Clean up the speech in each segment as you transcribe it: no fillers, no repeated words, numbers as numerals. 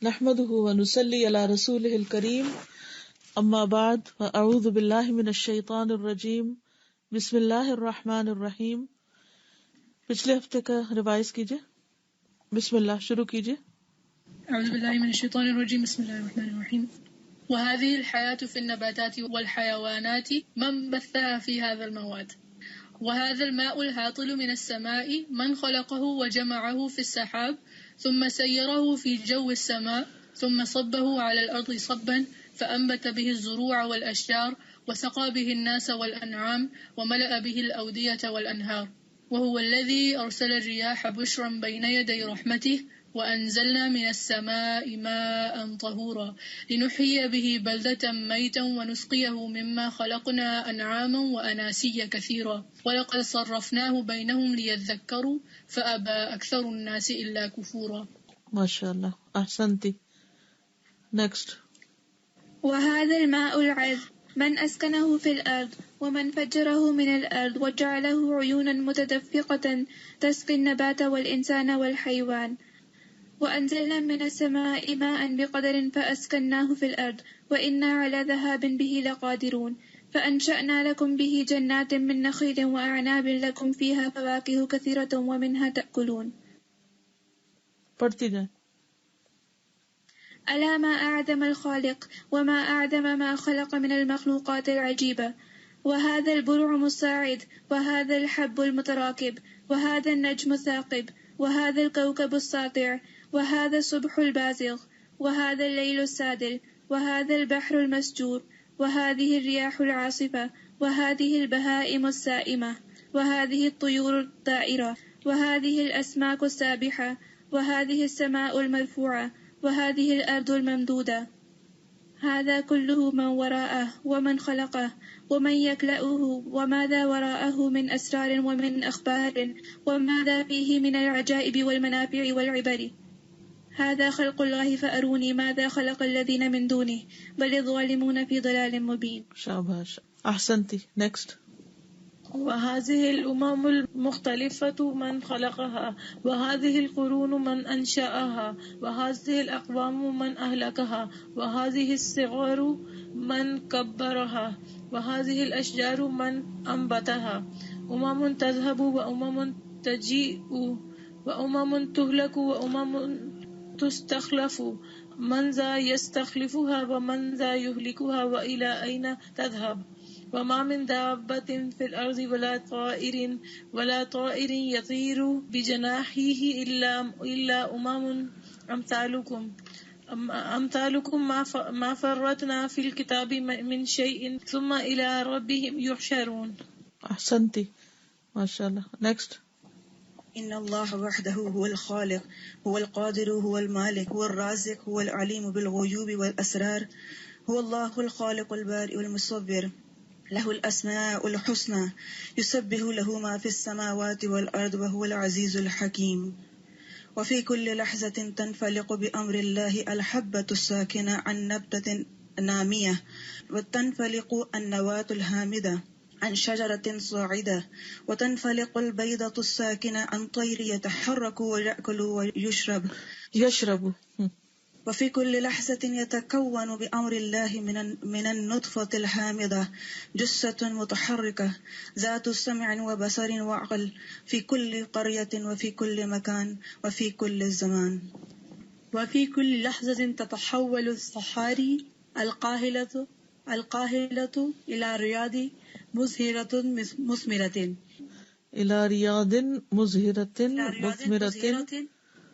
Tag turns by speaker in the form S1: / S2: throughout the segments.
S1: نحمده ونصلي على رسوله الكريم اما بعد فاعوذ باللہ من الشیطان الرجیم بسم اللہ الرحمن الرحیم. پچھلے ہفتے کا ریوائز کیجئے. بسم اللہ شروع کیجئے.
S2: اعوذ باللہ من الشیطان الرجیم بسم اللہ الرحمن الرحیم. وهذه الحياة في النباتات والحيوانات من بثها في هذا المواد وهذا الماء الهاطل من السماء من خلقه وجمعه في السحاب ثم سيره في جو السماء ثم صبه على الأرض صبا فأنبت به الزروع والأشجار وسقى به الناس والأنعام وملأ به الأودية والأنهار وهو الذي أرسل الرياح بشرا بين يدي رحمته وأنزلنا من السماء ماء طهورا لنحيي به بلدة ميتا ونسقيه مما خلقنا أنعاما وأناسيا كثيرا ولقد صرفناه بينهم ليذكروا فأبى أكثر الناس إلا كفورا.
S1: ما شاء الله احسنتي. next.
S3: وهذا الماء العذب من أسكنه في الأرض ومن فجره من الأرض وجعله عيونا متدفقة تسقي النبات والإنسان والحيوان وأنزلنا من السماء ماء بقدر فأسكناه في الأرض وإنا على ذهاب به لقادرون فأنشأنا لكم به جنات من نخيل وأعناب لكم فيها فواكه كثيرة ومنها تأكلون.
S1: پڑھتی جائیں.
S3: ألا ما أعدم الخالق وما أعدم ما خلق من المخلوقات العجيبة وهذا البرع الصاعد وهذا الحب المتراكب وهذا النجم الثاقب وهذا الكوكب الساطع وهذا الصبح البازغ وهذا الليل السادل وهذا البحر المسجور وهذه الرياح العاصفة وهذه البهائم السائمة وهذه الطيور الطائرة وهذه الأسماك السابحة وهذه السماء المرفوعة وهذه الأرض الممدودة هذا كله من وراءه ومن خلقه ومن يكلأه وماذا وراءه من أسرار ومن أخبار وماذا فيه من العجائب والمنافع والعبر هذا خلق الله فأروني ماذا خلق الذين من دونه بل الظالمون في ضلال مبين.
S1: شاباش احسنتي. next.
S4: وهذه الأمم المختلفة من خلقها وهذه القرون من أنشأها وهذه الأقوام من أهلكها وهذه الصغار من كبرها وهذه الأشجار من أنبتها أمم تذهب وأمم تجيء وأمم تهلك وأمم تستخلف من ذا يستخلفها ومن ذا يهلكها وإلى أين تذهب وما من دابة في الأرض ولا طائر يطير بجناحيه إلا أمم أمثالكم ما فرطنا في الكتاب من شيء ثم إلى ربهم يحشرون.
S1: احسنتي ما شاء الله. next.
S5: إن الله وحده هو الخالق هو القادر هو المالك هو الرازق هو العليم بالغيوب والأسرار هو الله الخالق البارئ المصور له الأسماء الحسنى يسبح له ما في السماوات والأرض وهو العزيز الحكيم. وفي كل لحظة تنفلق بأمر الله الحبة الساكنة عن نبتة نامية وتنفلق النواة الهامدة عن شجرة صاعدة وتنفلق البيضة الساكنة عن طير يتحرك ويأكل ويشرب وفي كل لحظة يتكون بأمر الله من النطفة الحامضة جثة متحركة ذات سمع وبصر وعقل في كل قرية وفي كل مكان وفي كل زمان.
S4: وفي كل لحظة تتحول الصحاري القاهلة إلى رياض مزهرة مثمرة
S1: إلى رياض مزهرة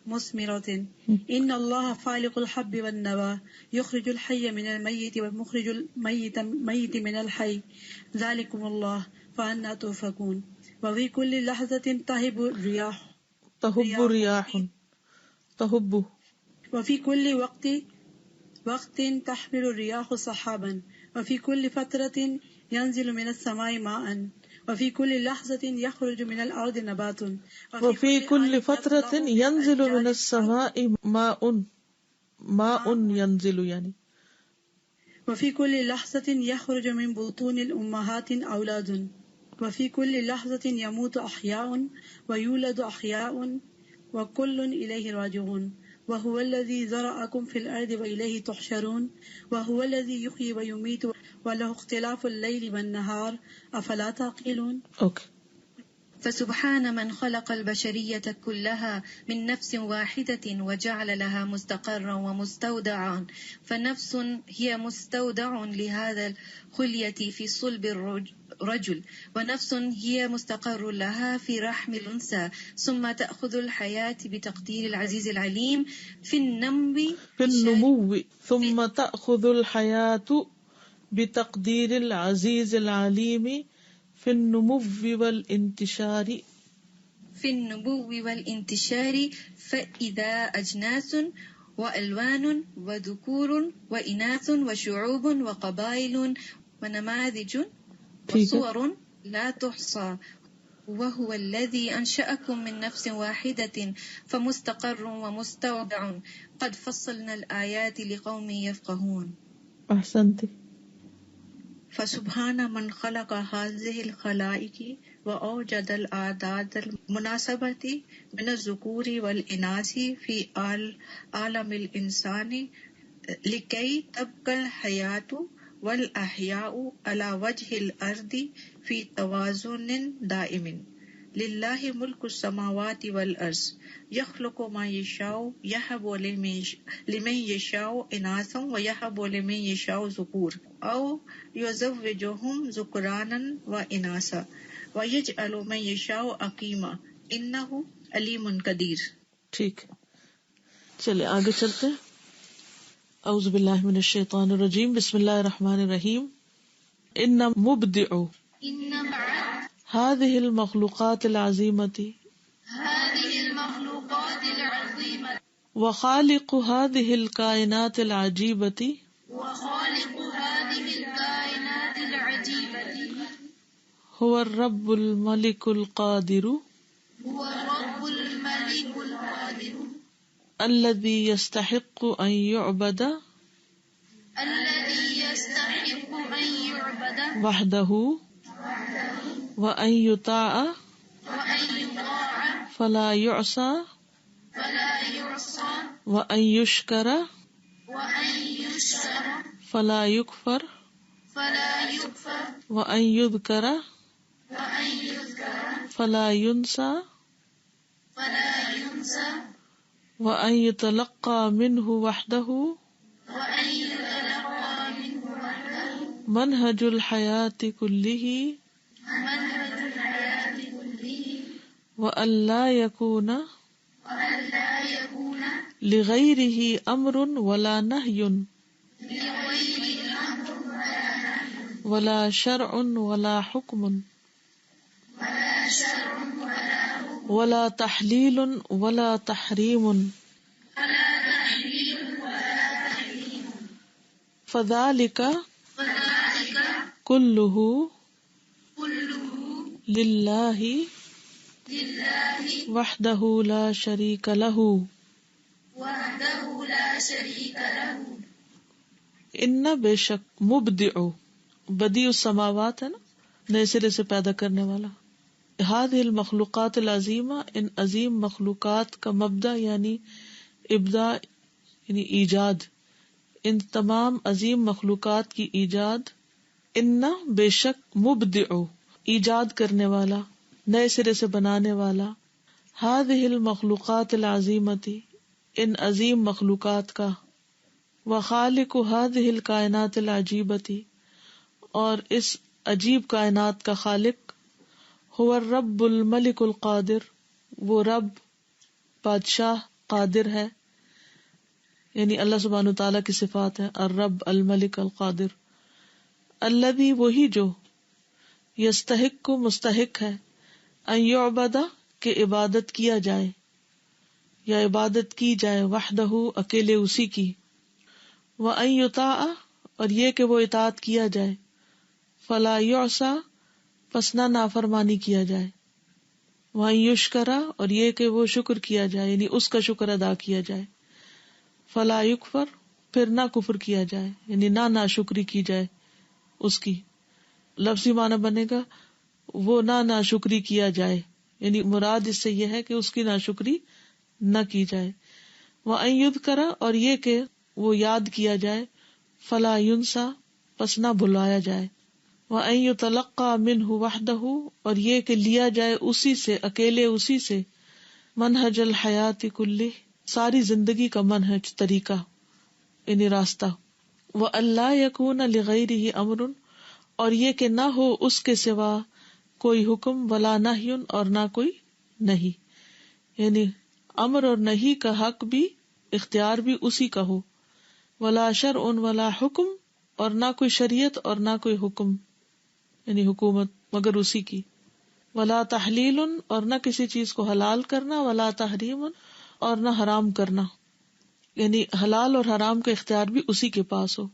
S4: مثمرة. إن الله فالق الحب والنوى يخرج الحي من الميت ومخرج الميت من الحي ذلكم الله فأنا تؤفكون. وفي كل لحظة تهب رياح وفي كل وقت تحمل الرياح صحابا وفي كل فترة ينزل من السماء ماء وفي كل لحظة يخرج من الأرض نبات
S1: وفي كل فترة ينزل من السماء ماء ينزل يعني
S4: وفي كل لحظة يخرج من بطون الأمهات أولاد وفي كل لحظة يموت أحياء ويولد أحياء وكل إليه راجعون. وهو الذي ذرأكم في الأرض وإليه تحشرون وهو الذي يحيي ويميت وله اختلاف الليل والنهار أفلا تعقلون.
S1: اوکے.
S6: فسبحان من خلق البشرية كلها من نفس واحدة وجعل لها مستقرا ومستودعا، فنفس هي مستودع لهذا الخلية في صلب الرجل، ونفس هي مستقر لها في رحم الأنثى، ثم تأخذ الحياة بتقدير العزيز العليم في
S1: النمو ثم تأخذ الحياة بتقدير العزيز العليم في النمو والانتشار
S6: فإذا أجناس وألوان وذكور وإناث وشعوب وقبائل ونماذج وصور لا تحصى، وهو الذي أنشأكم من نفس واحدة فمستقر ومستودع قد فصلنا الآيات لقوم يفقهون.
S1: احسنت.
S4: فسبحان من خلق هذه الخلائق وأوجد الأعداد المناسبة من الذكور والإناث في عالم الإنسان لكي تبقى الحياة والأحياء على وجه الأرض في توازن دائم. لله ملك السماوات والأرض يخلق ما يشاء يهب لمن يشاء إناثا ويهب لمن يشاء ذكور أو يزوجهم ذكرانا وإناثا ويجعل من يشاء عقيما إنه عليم قدير.
S1: ٹھیک، چلے آگے چلتے ہیں. اعوذ باللہ من الشیطان الرجیم، بسم اللہ الرحمن الرحیم. ان مبدع هذه المخلوقات العظیمة وخالق هذه الكائنات العجيبة هو الرب الملك القادر الذي يستحق أن يعبد وحده وأن يطاع فلا يعصى وأن يشكر فلا يكفر وأن يذكر فلا ينسى وأن يتلقى منه وحده منهج الحياة كله وأن لا يكون لغيره أمر ولا نهي ولا شرع ولا حكم ولا تحليل ولا تحريم فذلك كله لله وحده لا شريك له. ان بے شک مبدع بدیع السماوات ہے نا، نئے سرے سے پیدا کرنے والا. هذه المخلوقات العظیمہ، ان عظیم مخلوقات کا مبدع یعنی ابداع یعنی ایجاد، ان تمام عظیم مخلوقات کی ایجاد. ان بے شک مبدع ایجاد کرنے والا، نئے سرے سے بنانے والا. هذه المخلوقات العظیمۃ ان عظیم مخلوقات کا. وخالق هذه الکائنات العجیبۃ اور اس عجیب کائنات کا خالق. هو الرب الملک القادر وہ رب بادشاہ قادر ہے، یعنی اللہ سبحانہ تعالیٰ کی صفات ہے الرب الملک القادر. الذی وہی جو یستحق کو مستحق ہے ان یعبد کہ عبادت کیا جائے یا عبادت کی جائے وحدہ اکیلے اسی کی. وان یطاع اور یہ کہ وہ اطاعت کیا جائے. فلا یعصى پس نہ نافرمانی کیا جائے. وان یشکر اور یہ کہ وہ شکر کیا جائے یعنی اس کا شکر ادا کیا جائے. فلا یکفر پھر نہ کفر کیا جائے یعنی نہ ناشکری کی جائے اس کی. لفظی معنی بنے گا وہ نہ ناشکری کیا جائے، یعنی مراد اس سے یہ ہے کہ اس کی ناشکری نہ کی جائے. وَأَن يُذْكَرَ اور یہ کہ وہ یاد کیا جائے، فَلَا يُنسَى پس نہ بھلایا جائے، وَأَن يُتَلَقَّى مِنْهُ وَحْدَهُ اور یہ کہ لیا جائے اسی سے، اکیلے اسی سے، منہج الحیات کلہ ساری زندگی کا منہج، طریقہ یعنی راستہ، وَأَلَّا يَكُونَ لِغَيْرِهِ أَمْرٌ اور یہ کہ نہ ہو اس کے سوا کوئی حکم، ولا نہی اور نہ کوئی نہیں، یعنی امر اور نہیں کا حق بھی، اختیار بھی اسی کا ہو، ولا شرع ولا حکم اور نہ کوئی شریعت اور نہ کوئی حکم یعنی حکومت مگر اسی کی، ولا تحلیل اور نہ کسی چیز کو حلال کرنا، ولا تحریم اور نہ حرام کرنا، یعنی حلال اور حرام کا اختیار بھی اسی کے پاس ہو،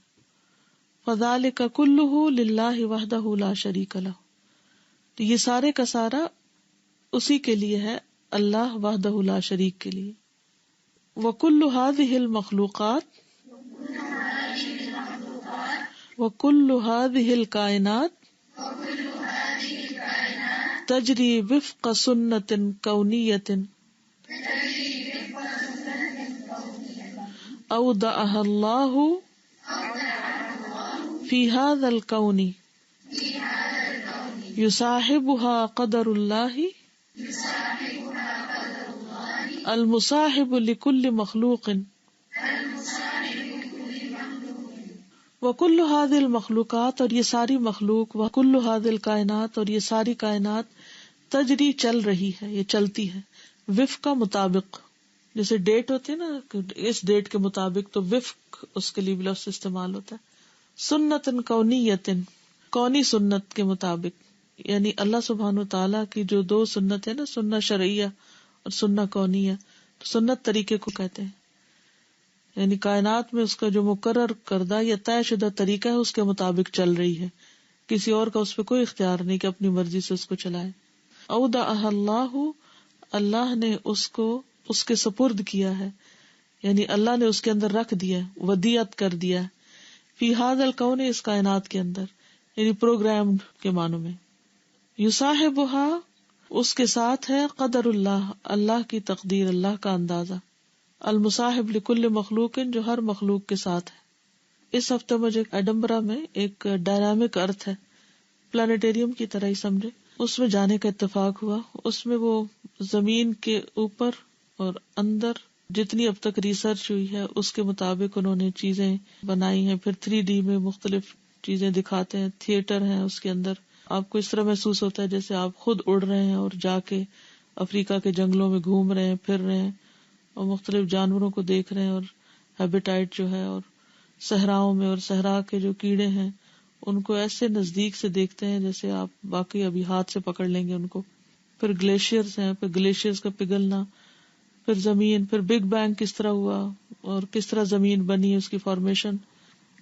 S1: فذلک کلہ للہ وحدہ لا شریک لہ تو یہ سارے کا سارا اسی کے لیے ہے، اللہ وحدہ لا شریک کے لیے، وکل ہذہ المخلوقات وکل ہذہ الکائنات تجری وفق سنت کونیت اودعها اللہ فی ھذا الکون یصاحبها قدر اللہ المصاحب لکل مخلوق وکل ھذہ المخلوقات اور یہ ساری مخلوق، وکل ھذہ الکائنات اور یہ ساری کائنات، تجری چل رہی ہے، یہ چلتی ہے، وفق کا مطابق، جیسے ڈیٹ ہوتی ہے نا، اس ڈیٹ کے مطابق، تو وفق اس کے لیے بھی لفظ استعمال ہوتا ہے، سنت کونیت کونی سنت کے مطابق، یعنی اللہ سبحانہ و تعالیٰ کی جو دو سنت ہے نا، سنت شرعیہ اور سنت کونیہ، تو سنت طریقے کو کہتے ہیں، یعنی کائنات میں اس کا جو مقرر کردہ یا طے شدہ طریقہ ہے اس کے مطابق چل رہی ہے، کسی اور کا اس پہ کوئی اختیار نہیں کہ اپنی مرضی سے اس کو چلائے۔ اودعها اللہ، اللہ نے اس کو اس کے سپرد کیا ہے، یعنی اللہ نے اس کے اندر رکھ دیا، ودیعت کر دیا، فی ھذا الکون اس کائنات کے اندر، یعنی پروگرامڈ کے معنوں میں، یصاحبها اس کے ساتھ ہے، قدر اللہ اللہ کی تقدیر، اللہ کا اندازہ، المصاحب لکل مخلوق جو ہر مخلوق کے ساتھ ہے۔ اس ہفتے مجھے ایڈنبرا میں ایک ڈائنامک ارتھ ہے، پلانیٹوریم کی طرح ہی سمجھے، اس میں جانے کا اتفاق ہوا۔ اس میں وہ زمین کے اوپر اور اندر جتنی اب تک ریسرچ ہوئی ہے اس کے مطابق انہوں نے چیزیں بنائی ہیں، پھر 3D میں مختلف چیزیں دکھاتے ہیں، تھیٹر ہیں اس کے اندر، آپ کو اس طرح محسوس ہوتا ہے جیسے آپ خود اڑ رہے ہیں اور جا کے افریقہ کے جنگلوں میں گھوم رہے ہیں، پھر رہے ہیں اور مختلف جانوروں کو دیکھ رہے ہیں، اور ہیبیٹائٹ جو ہے، اور صحراؤں میں اور صحرا کے جو کیڑے ہیں ان کو ایسے نزدیک سے دیکھتے ہیں جیسے آپ باقی ابھی ہاتھ سے پکڑ لیں گے ان کو۔ پھر گلیشیئرز ہیں، پھر گلیشیئرز کا پگھلنا، پھر زمین، پھر بگ بینگ کس طرح ہوا اور کس طرح زمین بنی، اس کی فارمیشن،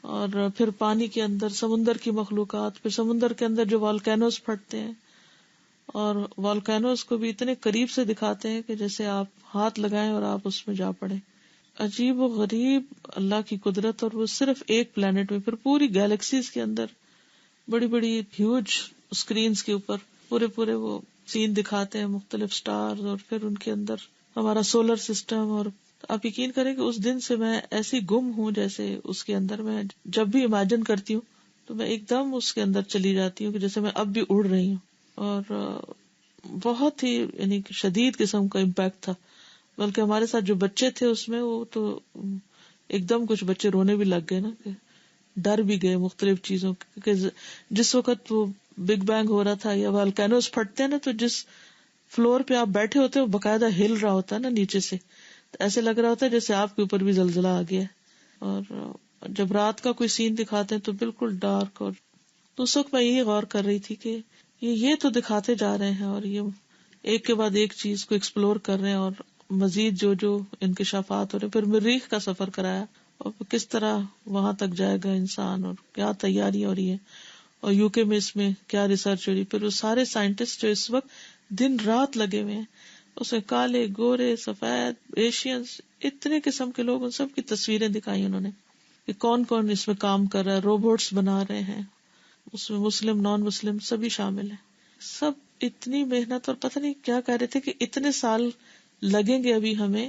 S1: اور پھر پانی کے اندر سمندر کی مخلوقات، پھر سمندر کے اندر جو والکینوز پھٹتے ہیں، اور والکینوز کو بھی اتنے قریب سے دکھاتے ہیں کہ جیسے آپ ہاتھ لگائیں اور آپ اس میں جا پڑیں۔ عجیب و غریب اللہ کی قدرت، اور وہ صرف ایک پلانٹ میں، پھر پوری گیلیکسیز کے اندر بڑی بڑی ہیوج اسکرینز کے اوپر پورے وہ سین دکھاتے ہیں، مختلف سٹارز، اور پھر ان کے اندر ہمارا سولر سسٹم۔ اور آپ یقین کریں کہ اس دن سے میں ایسی گم ہوں جیسے اس کے اندر میں جب بھی امیجن کرتی ہوں تو میں ایک دم اس کے اندر چلی جاتی ہوں کہ جیسے میں اب بھی اڑ رہی ہوں، اور بہت ہی یعنی شدید قسم کا امپیکٹ تھا۔ بلکہ ہمارے ساتھ جو بچے تھے اس میں وہ تو ایک دم کچھ بچے رونے بھی لگ گئے نا، کہ ڈر بھی گئے مختلف چیزوں کے، جس وقت وہ بگ بینگ ہو رہا تھا یا والکینوز پھٹتے ہیں نا، تو جس فلور پہ آپ بیٹھے ہوتے ہیں وہ باقاعدہ ہل رہا ہوتا ہے نا نیچے سے، تو ایسے لگ رہا ہوتا ہے جیسے آپ کے اوپر بھی زلزلہ آ گیا ہے۔ اور جب رات کا کوئی سین دکھاتے ہیں تو بالکل ڈارک، اور تو اس وقت میں یہی غور کر رہی تھی کہ یہ تو دکھاتے جا رہے ہیں اور یہ ایک کے بعد ایک چیز کو ایکسپلور کر رہے ہیں، اور مزید جو انکشافات ہو رہے ہیں۔ پھر مریخ کا سفر کرایا، اور کس طرح وہاں تک جائے گا انسان، اور کیا تیاری ہو رہی ہے، اور UK میں اس میں کیا ریسرچ ہو رہی ہے۔ پھر وہ سارے سائنٹسٹ جو اس وقت دن رات لگے ہوئے ہیں، اس میں کالے، گورے، سفید، ایشینز، اتنے قسم کے لوگ، ان سب کی تصویریں دکھائی انہوں نے کہ کون کون اس میں کام کر رہا ہے، روبوٹس بنا رہے ہیں، اس میں مسلم نان مسلم سبھی شامل ہیں، سب اتنی محنت، اور پتہ نہیں کیا کہہ رہے تھے کہ اتنے سال لگیں گے ابھی ہمیں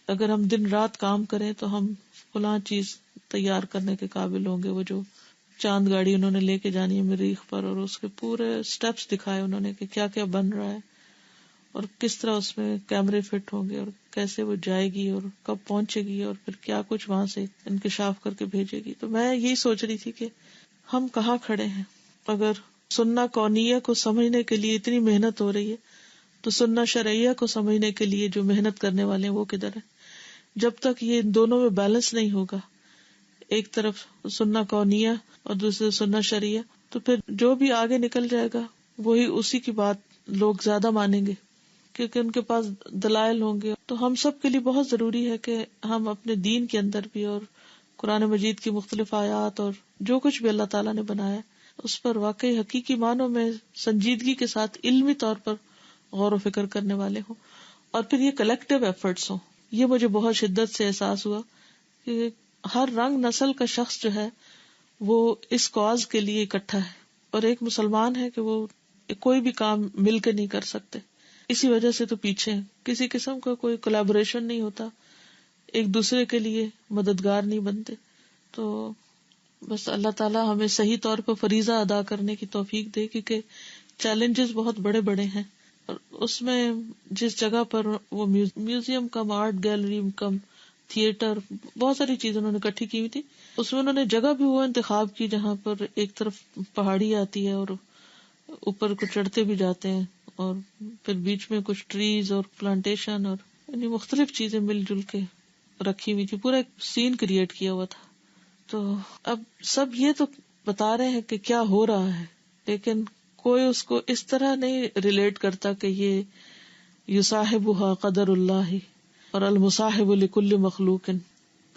S1: اگر ہم دن رات کام کریں تو ہم فلاں چیز تیار کرنے کے قابل ہوں گے. وہ جو چاند گاڑی انہوں نے لے کے جانی ہے مریخ پر، اور اس کے پورے سٹیپس دکھائے انہوں نے کہ کیا کیا بن رہا ہے اور کس طرح اس میں کیمرے فٹ ہوں گے اور کیسے وہ جائے گی اور کب پہنچے گی اور پھر کیا کچھ وہاں سے انکشاف کر کے بھیجے گی. تو میں یہی سوچ رہی تھی کہ ہم کہاں کھڑے ہیں. اگر سننا کونیہ کو سمجھنے کے لیے اتنی محنت ہو رہی ہے تو سننا شرعیہ کو سمجھنے کے لیے جو محنت کرنے والے ہیں وہ کدھر ہے؟ جب تک یہ ان دونوں میں بیلنس نہیں ہوگا، ایک طرف سننا کونیہ اور دوسرے سننا شرعیہ، تو پھر جو بھی آگے نکل جائے گا وہی اسی کی بات لوگ زیادہ مانیں گے کیونکہ ان کے پاس دلائل ہوں گے. تو ہم سب کے لیے بہت ضروری ہے کہ ہم اپنے دین کے اندر بھی اور قرآن مجید کی مختلف آیات اور جو کچھ بھی اللہ تعالیٰ نے بنایا اس پر واقعی حقیقی معنوں میں سنجیدگی کے ساتھ علمی طور پر غور و فکر کرنے والے ہوں، اور پھر یہ کلیکٹیو ایفرٹس ہوں. یہ مجھے بہت شدت سے احساس ہوا کہ ہر رنگ نسل کا شخص جو ہے وہ اس کاز کے لیے اکٹھا ہے، اور ایک مسلمان ہے کہ وہ کوئی بھی کام مل کے نہیں کر سکتے، اسی وجہ سے تو پیچھے ہیں. کسی قسم کا کوئی کولیبوریشن نہیں ہوتا، ایک دوسرے کے لیے مددگار نہیں بنتے. تو بس اللہ تعالیٰ ہمیں صحیح طور پر فریضہ ادا کرنے کی توفیق دے، کیونکہ چیلنجز بہت بڑے بڑے ہیں. اور اس میں جس جگہ پر وہ میوزیم کم آرٹ گیلری کم تھیٹر بہت ساری چیزیں انہوں نے اکٹھی کی ہوئی تھی، اس میں انہوں نے جگہ بھی وہ انتخاب کی جہاں پر ایک طرف پہاڑی آتی ہے اور اوپر کو چڑھتے بھی جاتے ہیں، اور پھر بیچ میں کچھ ٹریز اور پلانٹیشن اور یعنی مختلف چیزیں مل جل کے رکھی ہوئی تھی. پورا ایک سین کریٹ کیا ہوا تھا. تو اب سب یہ تو بتا رہے ہیں کہ کیا ہو رہا ہے، لیکن کوئی اس کو اس طرح نہیں ریلیٹ کرتا کہ یہ یصاحبها قدر اللہ اور المصاحب لکل مخلوق،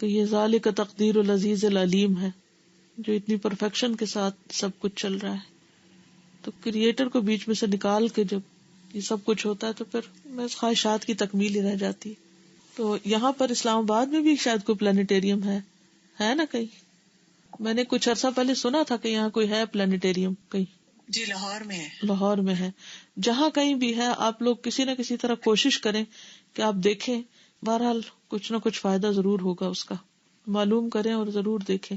S1: کہ یہ ذالک تقدیر العزیز العلیم ہے جو اتنی پرفیکشن کے ساتھ سب کچھ چل رہا ہے. تو کریٹر کو بیچ میں سے نکال کے جب یہ سب کچھ ہوتا ہے تو پھر بس خواہشات کی تکمیل ہی رہ جاتی. تو یہاں پر اسلام آباد میں بھی شاید کوئی پلانیٹوریم ہے نا کہیں. میں نے کچھ عرصہ پہلے سنا تھا کہ یہاں کوئی ہے پلانیٹوریم کہیں.
S5: جی لاہور میں ہے.
S1: لاہور میں ہے. جہاں کہیں بھی ہے آپ لوگ کسی نہ کسی طرح کوشش کریں کہ آپ دیکھیں. بہرحال کچھ نہ کچھ فائدہ ضرور ہوگا اس کا. معلوم کریں اور ضرور دیکھیں،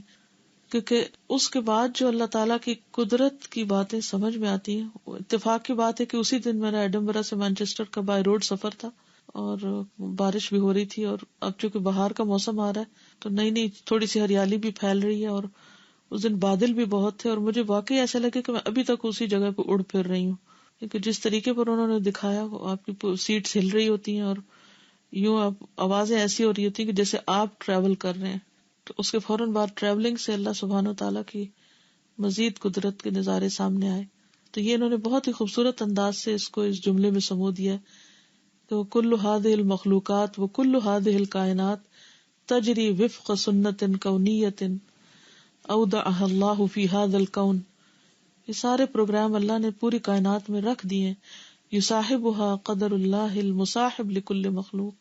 S1: کیونکہ اس کے بعد جو اللہ تعالیٰ کی قدرت کی باتیں سمجھ میں آتی ہیں. اتفاق کی بات ہے کہ اسی دن میرا ایڈنبرا سے مانچسٹر کا بائی روڈ سفر تھا اور بارش بھی ہو رہی تھی، اور اب چونکہ بہار کا موسم آ رہا ہے تو نئی تھوڑی سی ہریالی بھی پھیل رہی ہے، اور اس دن بادل بھی بہت تھے، اور مجھے واقعی ایسا لگے کہ میں ابھی تک اسی جگہ پہ اڑ پھر رہی ہوں. کیونکہ جس طریقے پر انہوں نے دکھایا آپ کی سیٹس ہل رہی ہوتی ہیں اور یوں آوازیں ایسی ہو رہی ہوتی ہیں کہ جیسے آپ ٹریول کر رہے ہیں. تو اس کے فوراً بعد ٹریولنگ سے اللہ سبحانہ وتعالیٰ کی مزید قدرت کے نظارے سامنے آئے. تو یہ انہوں نے بہت ہی خوبصورت انداز سے اس کو اس جملے میں سمو دیا کہ کل هذه المخلوقات وکل هذه الکائنات تجری وفق سنت کونیت اودعها اللہ فی هذا الکون. یہ سارے پروگرام اللہ نے پوری کائنات میں رکھ دیے. یصاحبها قدر اللہ المصاحب لکل مخلوق.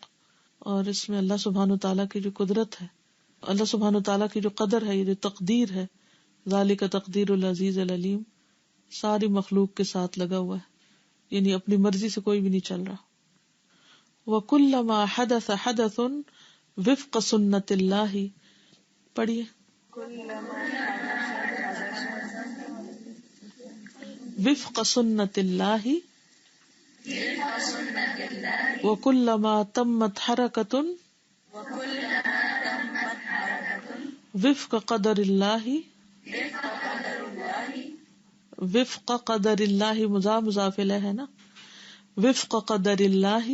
S1: اور اس میں اللہ سبحانہ تعالیٰ کی جو قدرت ہے، اللہ سبحانہ تعالیٰ کی جو قدر ہے، یہ جو تقدیر ہے، ذالک تقدیر العزیز العلیم، ساری مخلوق کے ساتھ لگا ہوا ہے، یعنی اپنی مرضی سے کوئی بھی نہیں چل رہا. وَكُلَّمَا حَدَثَ حَدَثٌ وِفْقَ سُنَّتِ اللَّهِ. پڑھیے. وفق سنت اللہ وَكُلَّمَا تَمَّتْ حَرَكَةٌ وفق قدر اللہ. وفق قدر اللہ مضاف الیہ ہے نا. وفق قدر اللہ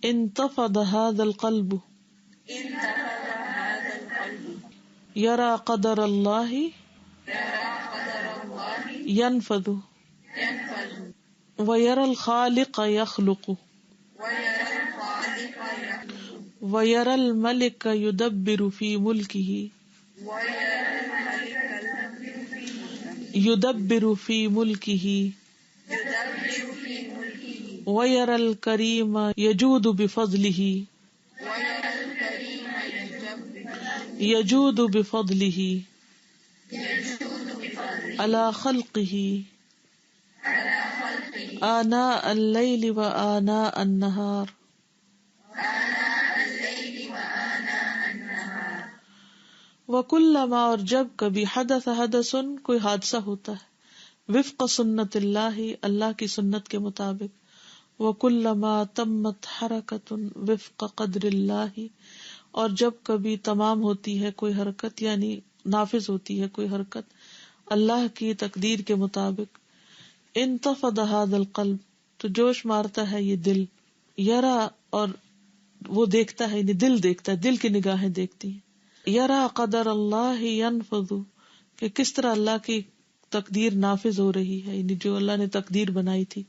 S1: انتفض هذا القلب یرى قدر اللہ ينفذ ويرى الخالق يخلق ويرى الملك يدبر في ملكه ويرى الكريم يجود بفضله على خلقه آناء الليل وآناء النهار وَكُلَّمَا اور جب کبھی حدث حدثن کوئی حادثہ ہوتا ہے وفق سنت اللہ اللہ کی سنت کے مطابق وَكُلَّمَا تمت حرکۃ وفق قدر اللہ اور جب کبھی تمام ہوتی ہے کوئی حرکت یعنی نافذ ہوتی ہے کوئی حرکت اللہ کی تقدیر کے مطابق انتفض هذا القلب تو جوش مارتا ہے یہ دل یرا اور وہ دیکھتا ہے یعنی دل دیکھتا ہے دل کی نگاہیں دیکھتی ہیں یرا قدر اللہ ينفذ کہ کس طرح اللہ کی تقدیر نافذ ہو رہی ہے یعنی جو اللہ نے تقدیر بنائی تھی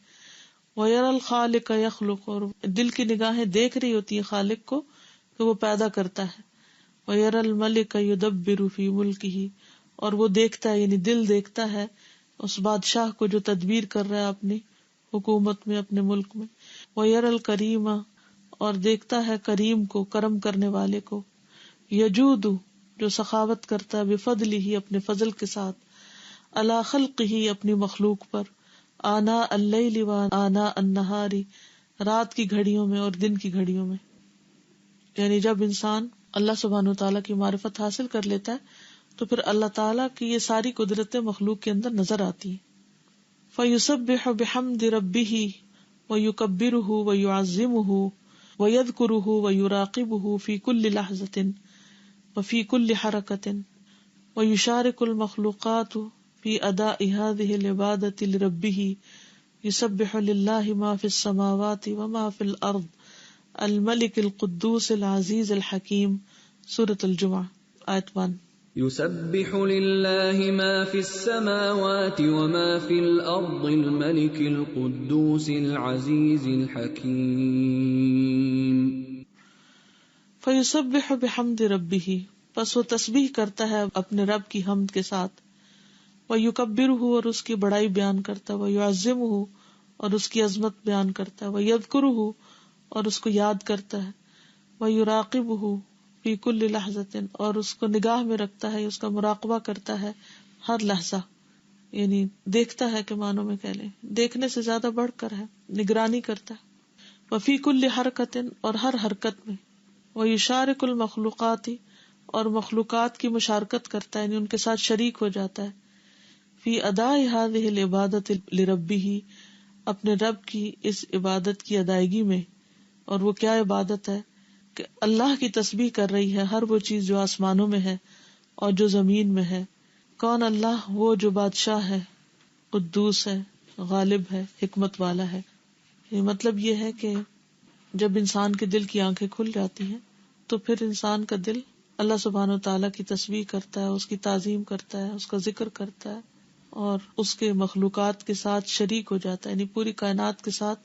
S1: وَيَرَى الْخَالِقَ يَخْلُقُ اور دل کی نگاہیں دیکھ رہی ہوتی ہیں خالق کو کہ وہ پیدا کرتا ہے وَيَرَى الْمَلِكَ يُدَبِّرُ فِي مُلْكِهِ اور وہ دیکھتا ہے یعنی دل دیکھتا ہے اس بادشاہ کو جو تدبیر کر رہا ہے اپنی حکومت میں اپنے ملک میں وَيَرَى الْكَرِيمَ اور دیکھتا ہے کریم کو کرم کرنے والے کو یجود جو سخاوت کرتا ہے بفضلہ اپنے فضل کے ساتھ علی خلقہ اپنی مخلوق پر آناء اللیل و آناء النہار رات کی گھڑیوں میں اور دن کی گھڑیوں میں یعنی جب انسان اللہ سبحانہ وتعالیٰ کی معرفت حاصل کر لیتا ہے تو پھر اللہ تعالیٰ کی یہ ساری قدرتیں مخلوق کے اندر نظر آتی ہیں فیسبح بحمد ربہ ویکبرہ ویعظمہ ویذکرہ ویراقبہ فی کل لحظۃ وفی کل حرکۃ ویشارک المخلوقات فی اداء هذه العبادۃ لربہ یسبح للہ ما فی السماوات وما فی الارض الملک القدوس العزیز الحکیم سورۃ الجمعہ آیت 1
S7: يسبح لله ما في السماوات وما في الأرض الملك القدوس العزيز الحكيم
S1: فيسبح بحمد ربه پس وہ تسبیح کرتا ہے اپنے رب کی حمد کے ساتھ ويكبره اور اس کی بڑائی بیان کرتا ہے ويعظمه اور اس کی عظمت بیان کرتا ہے ويذكره اور اس کو یاد کرتا ہے ويراقبه فی کل لحظۃ اور اس کو نگاہ میں رکھتا ہے اس کا مراقبہ کرتا ہے ہر لحظہ یعنی دیکھتا ہے کہ معنوں میں کہہ لیں دیکھنے سے زیادہ بڑھ کر ہے نگرانی کرتا ہے وفی کل حرکت اور ہر حرکت میں ویشارک المخلوقات اور مخلوقات کی مشارکت کرتا ہے یعنی ان کے ساتھ شریک ہو جاتا ہے فی اداء هذه العبادۃ لربہ اپنے رب کی اس عبادت کی ادائیگی میں اور وہ کیا عبادت ہے کہ اللہ کی تسبیح کر رہی ہے ہر وہ چیز جو آسمانوں میں ہے اور جو زمین میں ہے کون اللہ وہ جو بادشاہ ہے قدوس ہے غالب ہے حکمت والا ہے یہ مطلب یہ ہے کہ جب انسان کے دل کی آنکھیں کھل جاتی ہیں تو پھر انسان کا دل اللہ سبحانہ و تعالیٰ کی تسبیح کرتا ہے اس کی تعظیم کرتا ہے اس کا ذکر کرتا ہے اور اس کے مخلوقات کے ساتھ شریک ہو جاتا ہے یعنی پوری کائنات کے ساتھ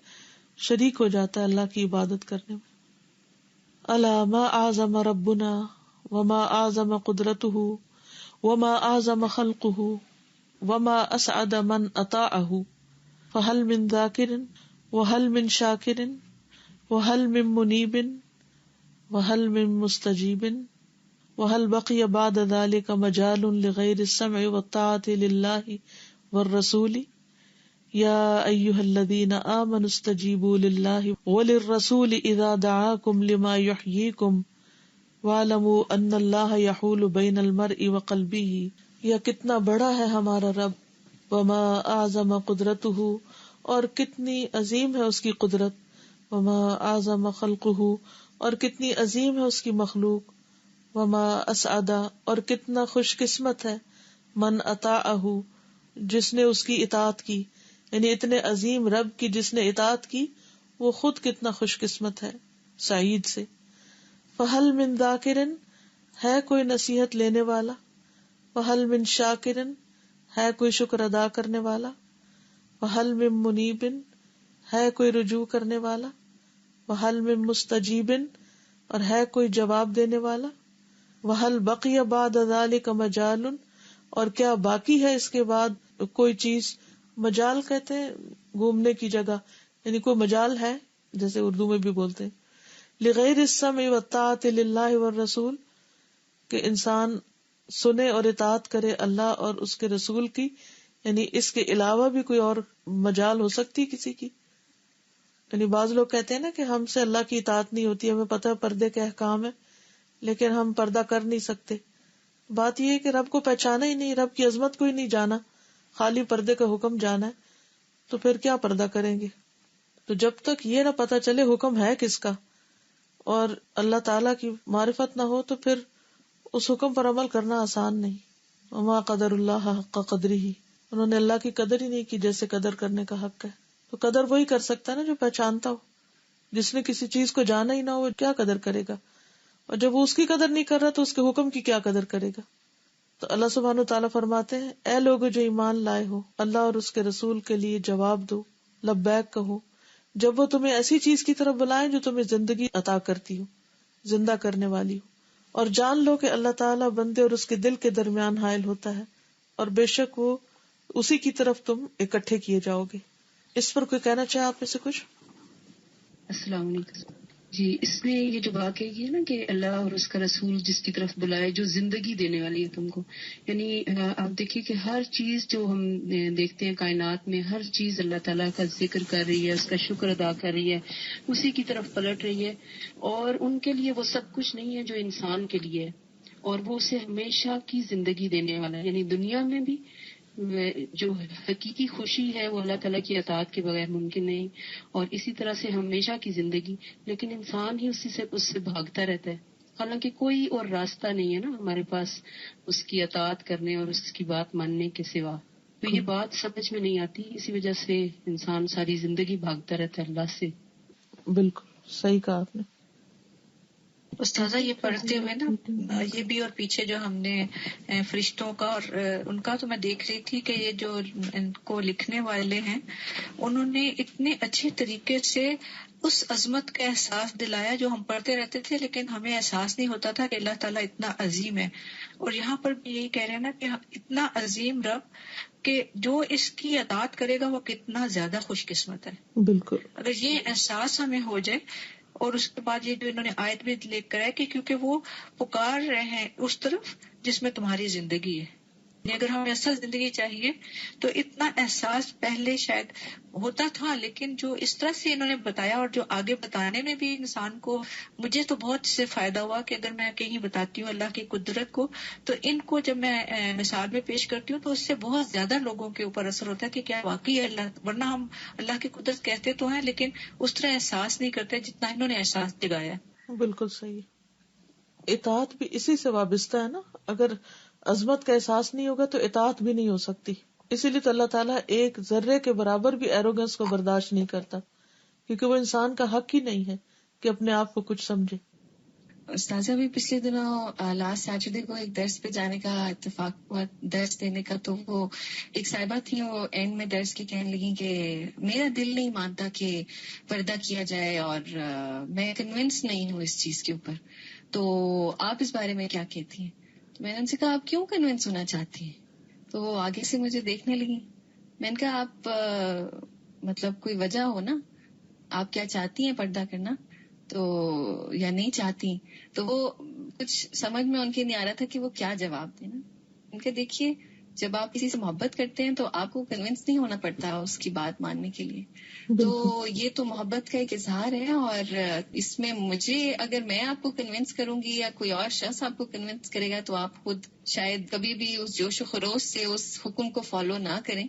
S1: شریک ہو جاتا ہے اللہ کی عبادت کرنے میں الا ما اعظم ربنا وما اعظم قدرته وما اعظم خلقه وما اسعد من اطاعه فهل من ذاکر وهل من شاکر وهل من منیب وهل من مستجیب وهل بقي بعد ذلك مجال لغير السمع والطاعة لله والرسول یا ایھا الذین آمنوا استجیبوا للہ وللرسول اذا دعاکم لما یحییکم واعلموا ان اللہ یحول بین المرء وقلبہ یا کتنا بڑا ہے ہمارا رب وما اعظم قدرتہ اور کتنی عظیم ہے اس کی قدرت وما اعظم خلقہ اور کتنی عظیم ہے اس کی مخلوق وما اسعد اور کتنا خوش قسمت ہے من اطاعہ جس نے اس کی اطاعت کی یعنی اتنے عظیم رب کی جس نے اطاعت کی وہ خود کتنا خوش قسمت ہے سعید سے فہل من ذاکرن ہے کوئی نصیحت لینے والا فہل من شاکرن ہے کوئی شکر ادا کرنے والا فہل من منیبن ہے کوئی رجوع کرنے والا فہل من مستجیبن اور ہے کوئی جواب دینے والا وہل بقی بعد ذلک مجال اور کیا باقی ہے اس کے بعد کوئی چیز مجال کہتے ہیں گھومنے کی جگہ یعنی کوئی مجال ہے جیسے اردو میں بھی بولتے ہیں لغیر السمع والطاعۃ للہ والرسول کہ انسان سنے اور اطاعت کرے اللہ اور اس کے رسول کی یعنی اس کے علاوہ بھی کوئی اور مجال ہو سکتی کسی کی یعنی بعض لوگ کہتے ہیں نا کہ ہم سے اللہ کی اطاعت نہیں ہوتی ہمیں پتہ ہے پردے کے احکام ہے لیکن ہم پردہ کر نہیں سکتے بات یہ ہے کہ رب کو پہچانا ہی نہیں، رب کی عظمت کو ہی نہیں جانا، خالی پردے کا حکم جانا ہے، تو پھر کیا پردہ کریں گے؟ تو جب تک یہ نہ پتا چلے حکم ہے کس کا اور اللہ تعالیٰ کی معرفت نہ ہو، تو پھر اس حکم پر عمل کرنا آسان نہیں. وما قدر اللہ حق قدرہ، انہوں نے اللہ کی قدر ہی نہیں کی جیسے قدر کرنے کا حق ہے. تو قدر وہی کر سکتا ہے نا جو پہچانتا ہو. جس نے کسی چیز کو جانا ہی نہ ہو، کیا قدر کرے گا؟ اور جب وہ اس کی قدر نہیں کر رہا تو اس کے حکم کی کیا قدر کرے گا؟ تو اللہ سبحانہ وتعالیٰ فرماتے ہیں، اے لوگو جو ایمان لائے ہو، اللہ اور اس کے رسول کے لیے جواب دو، لبیک کہو، جب وہ تمہیں ایسی چیز کی طرف بلائیں جو تمہیں زندگی عطا کرتی ہو، زندہ کرنے والی ہو، اور جان لو کہ اللہ تعالیٰ بندے اور اس کے دل کے درمیان حائل ہوتا ہے، اور بے شک وہ اسی کی طرف تم اکٹھے کیے جاؤ گے. اس پر کوئی کہنا چاہے آپ میں سے کچھ؟
S8: السلام علیکم جی. اس میں یہ جو بات کہی ہے نا کہ اللہ اور اس کا رسول جس کی طرف بلائے جو زندگی دینے والی ہے تم کو، یعنی آپ دیکھیے کہ ہر چیز جو ہم دیکھتے ہیں کائنات میں، ہر چیز اللہ تعالیٰ کا ذکر کر رہی ہے، اس کا شکر ادا کر رہی ہے، اسی کی طرف پلٹ رہی ہے، اور ان کے لیے وہ سب کچھ نہیں ہے جو انسان کے لیے ہے، اور وہ اسے ہمیشہ کی زندگی دینے والا ہے. یعنی دنیا میں بھی جو حقیقی خوشی ہے وہ اللہ تعالیٰ کی اطاعت کے بغیر ممکن نہیں، اور اسی طرح سے ہمیشہ کی زندگی. لیکن انسان ہی اس سے بھاگتا رہتا ہے، حالانکہ کوئی اور راستہ نہیں ہے نا ہمارے پاس اس کی اطاعت کرنے اور اس کی بات ماننے کے سوا. تو یہ بات سمجھ میں نہیں آتی، اسی وجہ سے انسان ساری زندگی بھاگتا رہتا ہے اللہ سے.
S1: بالکل صحیح کہا آپ نے.
S9: استاذہ یہ پڑھتے ہوئے نا یہ بھی، اور پیچھے جو ہم نے فرشتوں کا اور ان کا، تو میں دیکھ رہی تھی کہ یہ جو ان کو لکھنے والے ہیں انہوں نے اتنے اچھے طریقے سے اس عظمت کا احساس دلایا جو ہم پڑھتے رہتے تھے لیکن ہمیں احساس نہیں ہوتا تھا کہ اللہ تعالیٰ اتنا عظیم ہے. اور یہاں پر بھی یہی کہہ رہے ہیں نا کہ اتنا عظیم رب کہ جو اس کی اطاعت کرے گا وہ کتنا زیادہ خوش قسمت ہے. بالکل اگر یہ احساس ہمیں ہو جائے. اور اس کے بعد یہ جو انہوں نے آیت بھی لکھ کر ہے کہ کیونکہ وہ پکار رہے ہیں اس طرف جس میں تمہاری زندگی ہے. اگر ہمیں اصل زندگی چاہیے تو اتنا احساس پہلے شاید ہوتا تھا، لیکن جو اس طرح سے انہوں نے بتایا اور جو آگے بتانے میں بھی انسان کو، مجھے تو بہت سے فائدہ ہوا کہ اگر میں کہیں بتاتی ہوں اللہ کی قدرت کو تو ان کو جب میں مثال میں پیش کرتی ہوں تو اس سے بہت زیادہ لوگوں کے اوپر اثر ہوتا ہے کہ کیا واقعی اللہ، ورنہ ہم اللہ کی قدرت کہتے تو ہیں لیکن اس طرح احساس نہیں کرتے جتنا انہوں نے احساس جگایا.
S1: بالکل صحیح. اطاعت بھی اسی سے وابستہ ہے نا، اگر عظمت کا احساس نہیں ہوگا تو اطاعت بھی نہیں ہو سکتی. اسی لیے تو اللہ تعالیٰ ایک ذرے کے برابر بھی ایروگنس کو برداشت نہیں کرتا، کیونکہ وہ انسان کا حق ہی نہیں ہے کہ اپنے آپ کو کچھ سمجھے.
S6: استاذہ بھی پچھلے دنوں لاسٹ سیٹرڈے کو ایک درس پہ جانے کا اتفاق ہوا، درس دینے کا، تو وہ ایک صاحبہ تھی، وہ اینڈ میں درس کی کہنے لگی کہ میرا دل نہیں مانتا کہ پردہ کیا جائے اور میں کنونس نہیں ہوں اس چیز کے اوپر، تو آپ اس بارے میں کیا کہتی ہیں؟ تو میں نے ان سے کہا آپ کیوں کنونس ہونا چاہتی ہیں؟ تو وہ آگے سے مجھے دیکھنے لگی. میں نے کہا آپ مطلب کوئی وجہ ہو نا، آپ کیا چاہتی ہیں پردہ کرنا تو یا نہیں چاہتی؟ تو وہ کچھ سمجھ میں ان کے نہیں آ رہا تھا کہ وہ کیا جواب دینا. ان کے دیکھیے جب آپ کسی سے محبت کرتے ہیں تو آپ کو کنونس نہیں ہونا پڑتا اس کی بات ماننے کے لیے. تو یہ تو محبت کا ایک اظہار ہے، اور اس میں مجھے، اگر میں آپ کو کنونس کروں گی یا کوئی اور شخص آپ کو کنونس کرے گا تو آپ خود شاید کبھی بھی اس جوش و خروش سے اس حکم کو فالو نہ کریں.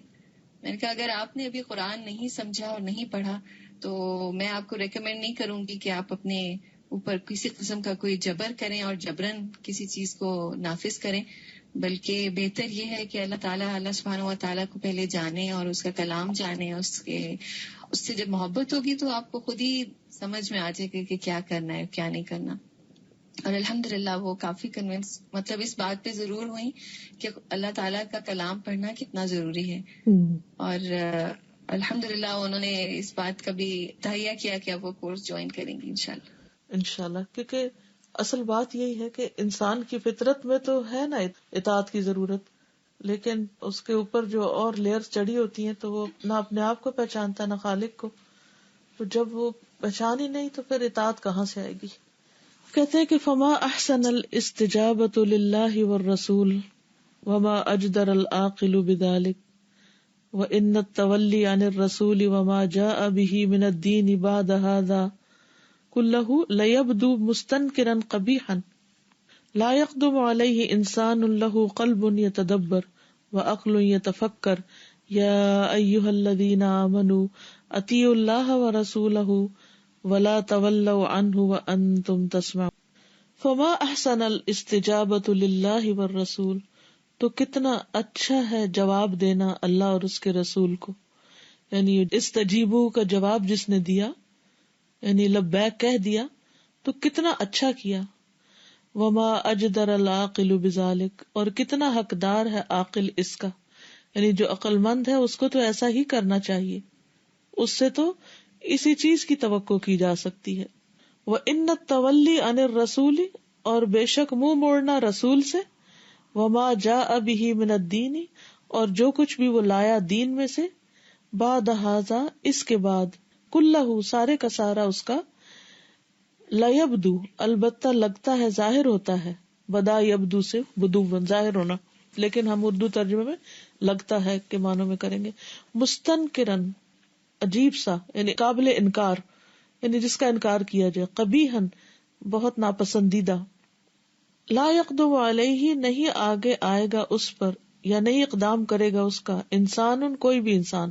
S6: میں نے کہا اگر آپ نے ابھی قرآن نہیں سمجھا اور نہیں پڑھا تو میں آپ کو ریکمینڈ نہیں کروں گی کہ آپ اپنے اوپر کسی قسم کا کوئی جبر کریں اور جبرن کسی چیز کو نافذ کریں، بلکہ بہتر یہ ہے کہ اللہ سبحانہ و تعالیٰ کو پہلے جانیں اور اس کا کلام جانیں. اس سے جب محبت ہوگی تو آپ کو خود ہی سمجھ میں آ جائے گا کہ کیا کرنا ہے کیا نہیں کرنا. اور الحمدللہ وہ کافی کنونس، مطلب اس بات پہ ضرور ہوئی کہ اللہ تعالیٰ کا کلام پڑھنا کتنا ضروری ہے. اور الحمدللہ انہوں نے اس بات کا بھی تہیہ کیا کہ اب وہ کورس جوائن کریں گی
S1: انشاءاللہ. کیونکہ اصل بات یہی ہے کہ انسان کی فطرت میں تو ہے نا اطاعت کی ضرورت، لیکن اس کے اوپر جو اور لیئر چڑھی ہوتی ہیں تو وہ نہ اپنے آپ کو پہچانتا نہ خالق کو. تو جب وہ پہچان ہی نہیں تو پھر اطاعت کہاں سے آئے گی؟ کہتے ہیں کہ فما احسن الاستجابۃ للہ والرسول وما اجدر العاقل بذلک وان التولی عن الرسول وما جاء به من الدین بعد هذا كله ليبدو مستنكرا قبيحا لا يقدم علیہ انسان لہ قلب یتدبر وعقل یتفکر یا ایھا الذین آمنوا اطیعوا اللہ ورسولہ ولا تولوا عنہ وانتم تسمعون. فما احسن الاستجابۃ للہ والرسول، تو کتنا اچھا ہے جواب دینا اللہ اور اس کے رسول کو. یعنی استجیبو کا جواب جس نے دیا، یعنی لبیک کہہ دیا، تو کتنا اچھا کیا. وما اجدر العاقل بذلک، اور کتنا حقدار ہے عاقل اس کا، یعنی جو عقل مند ہے اس کو تو ایسا ہی کرنا چاہیے، اس سے تو اسی چیز کی توقع کی جا سکتی ہے. وَإِنَّ التَّوَلِّ عَنِ الرَّسُولِ، اور بے شک منہ موڑنا رسول سے، وَمَا جَاءَ بِهِ مِنَ الدِّينِ، اور جو کچھ بھی وہ لایا دین میں سے، بعد ھذا، اس کے بعد، کلہ، سارے کا سارا اس کا، لَيَبْدُو، البتہ لگتا ہے، ظاہر ہوتا ہے، بدا یبدو سے بدون ظاہر ہونا، لیکن ہم اردو ترجمے میں لگتا ہے کے معنوں میں کریں گے. مستنکرن، عجیب سا، یعنی قابل انکار، یعنی جس کا انکار کیا جائے. قبیحن، بہت ناپسندیدہ. لا یقدم علیہ، نہیں آگے آئے گا اس پر، یا نہیں اقدام کرے گا اس کا، انسان، کوئی بھی انسان،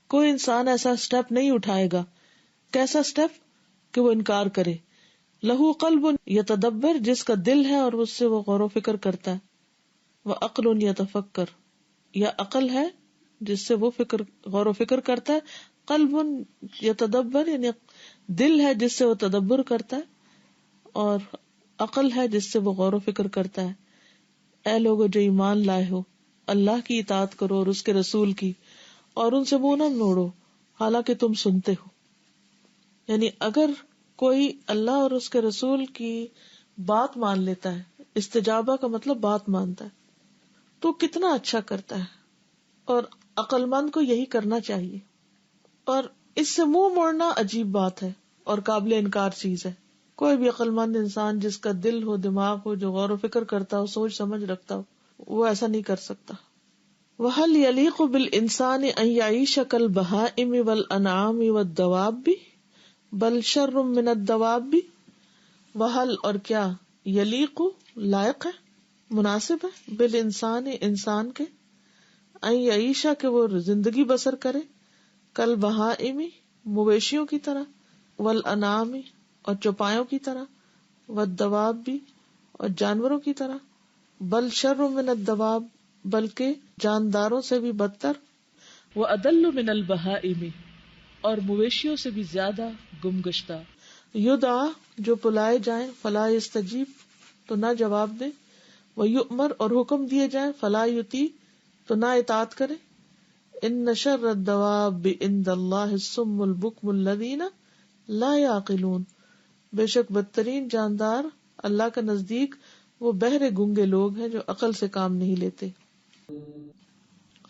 S1: کوئی انسان ایسا سٹیپ نہیں اٹھائے گا. کیسا سٹیپ؟ کہ وہ انکار کرے. لہو قلب یتدبر، جس کا دل ہے اور اس سے وہ غور و فکر کرتا ہے. وعقل یتفکر، یا عقل ہے جس سے وہ غور و فکر کرتا ہے. قلب یتدبر، یعنی دل ہے جس سے وہ تدبر کرتا ہے، اور عقل ہے جس سے وہ غور و فکر کرتا ہے. اے لوگو جو ایمان لائے ہو، اللہ کی اطاعت کرو اور اس کے رسول کی، اور ان سے منہ نہ موڑو حالانکہ تم سنتے ہو. یعنی اگر کوئی اللہ اور اس کے رسول کی بات مان لیتا ہے، استجابہ کا مطلب بات مانتا ہے، تو کتنا اچھا کرتا ہے. اور عقل مند کو یہی کرنا چاہیے. اور اس سے منہ موڑنا عجیب بات ہے اور قابل انکار چیز ہے. کوئی بھی عقل مند انسان جس کا دل ہو، دماغ ہو، جو غور و فکر کرتا ہو، سوچ سمجھ رکھتا ہو، وہ ایسا نہیں کر سکتا. وَهَلْ يَلِيقُ بِالْإِنسَانِ أَنْ يَعِيشَ كَالْبَهَائِمِ وَالْأَنْعَامِ وَالدَّوَابِّ بَلْ شَرٌّ مِّنَ الدَّوَابِّ. وَهَلْ، اور کیا، یلیق، لائق ہے، مناسب ہے، بالانسان، انسان کے، ان یعیشا، کہ وہ زندگی بسر کرے، کل بہائم، مویشیوں کی طرح، والانعام، اور چوپایوں کی طرح، والدواب، اور جانوروں کی طرح، بل شر من الدواب، بلکہ جانداروں سے بھی بدتر، واضل من البہائم، اور مویشیوں سے بھی زیادہ گمگشتہ. یدعا، جو پلائے جائیں، فلا یستجیب، تو نہ جواب دے، ویؤمر، اور حکم دیے جائیں، فلا یطیع، تو نہ اطاعت کرے. ان شر الدواب عند اللہ الصم البکم الذین لا یعقلون، بے شک بدترین جاندار اللہ کے نزدیک وہ بہرے گونگے لوگ ہیں جو عقل سے کام نہیں لیتے.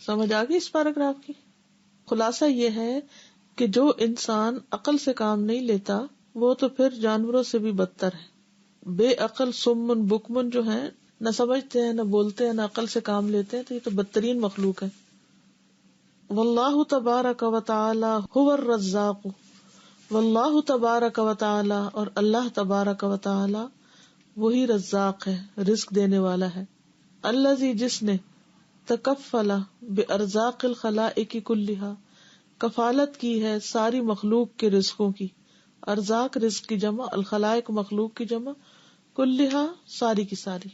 S1: سمجھ آ گئی اس پیراگراف کی؟ خلاصہ یہ ہے کہ جو انسان عقل سے کام نہیں لیتا وہ تو پھر جانوروں سے بھی بدتر ہے. بے عقل سمن بکمن جو ہیں، نہ سمجھتے ہیں، نہ بولتے ہیں، نہ عقل سے کام لیتے ہیں، تو یہ تو بدترین مخلوق ہے. واللہ تبارک و تعالی هو الرزاق، واللہ تبارک و تعالی، اور اللہ تبارک و تعالی وہی رزاق ہے، رزق دینے والا ہے. الذی، جس نے، تکفل بارزاق الخلائق کلھا، کفالت کی ہے ساری مخلوق کے رزقوں کی. ارزاق رزق کی جمع، الخلائق مخلوق کی جمع، کلھا ساری کی ساری.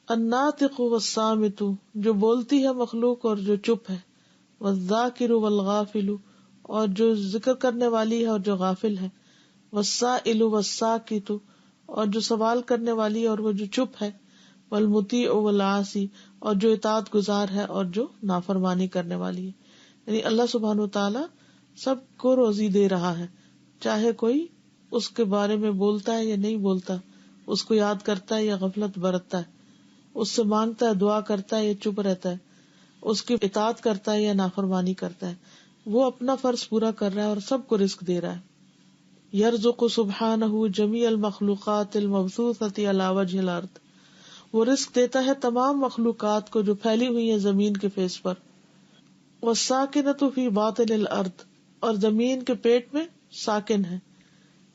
S1: الناطق والصامت، جو بولتی ہے مخلوق اور جو چپ ہے. والذاکر والغافل، اور جو ذکر کرنے والی ہے اور جو غافل ہے. والسائل والساکت، اور جو سوال کرنے والی ہے اور وہ جو چپ ہے. والمطیع والعاصی، اور جو اطاعت گزار ہے اور جو نافرمانی کرنے والی ہے. یعنی اللہ سبحانہ وتعالی سب کو روزی دے رہا ہے، چاہے کوئی اس کے بارے میں بولتا ہے یا نہیں بولتا، اس کو یاد کرتا ہے یا غفلت برتتا ہے، اس سے مانگتا ہے، دعا کرتا ہے یا چپ رہتا ہے، اس کی اطاعت کرتا ہے یا نافرمانی کرتا ہے. وہ اپنا فرض پورا کر رہا ہے اور سب کو رزق دے رہا ہے. یرزق سبحانہ جمیع المخلوقات المبثوثۃ علی وجہ الارض، وہ رزق دیتا ہے تمام مخلوقات کو جو پھیلی ہوئی ہیں زمین کے فیس پر. والساکنۃ فی باطن الارض، اور زمین کے پیٹ میں ساکن ہے.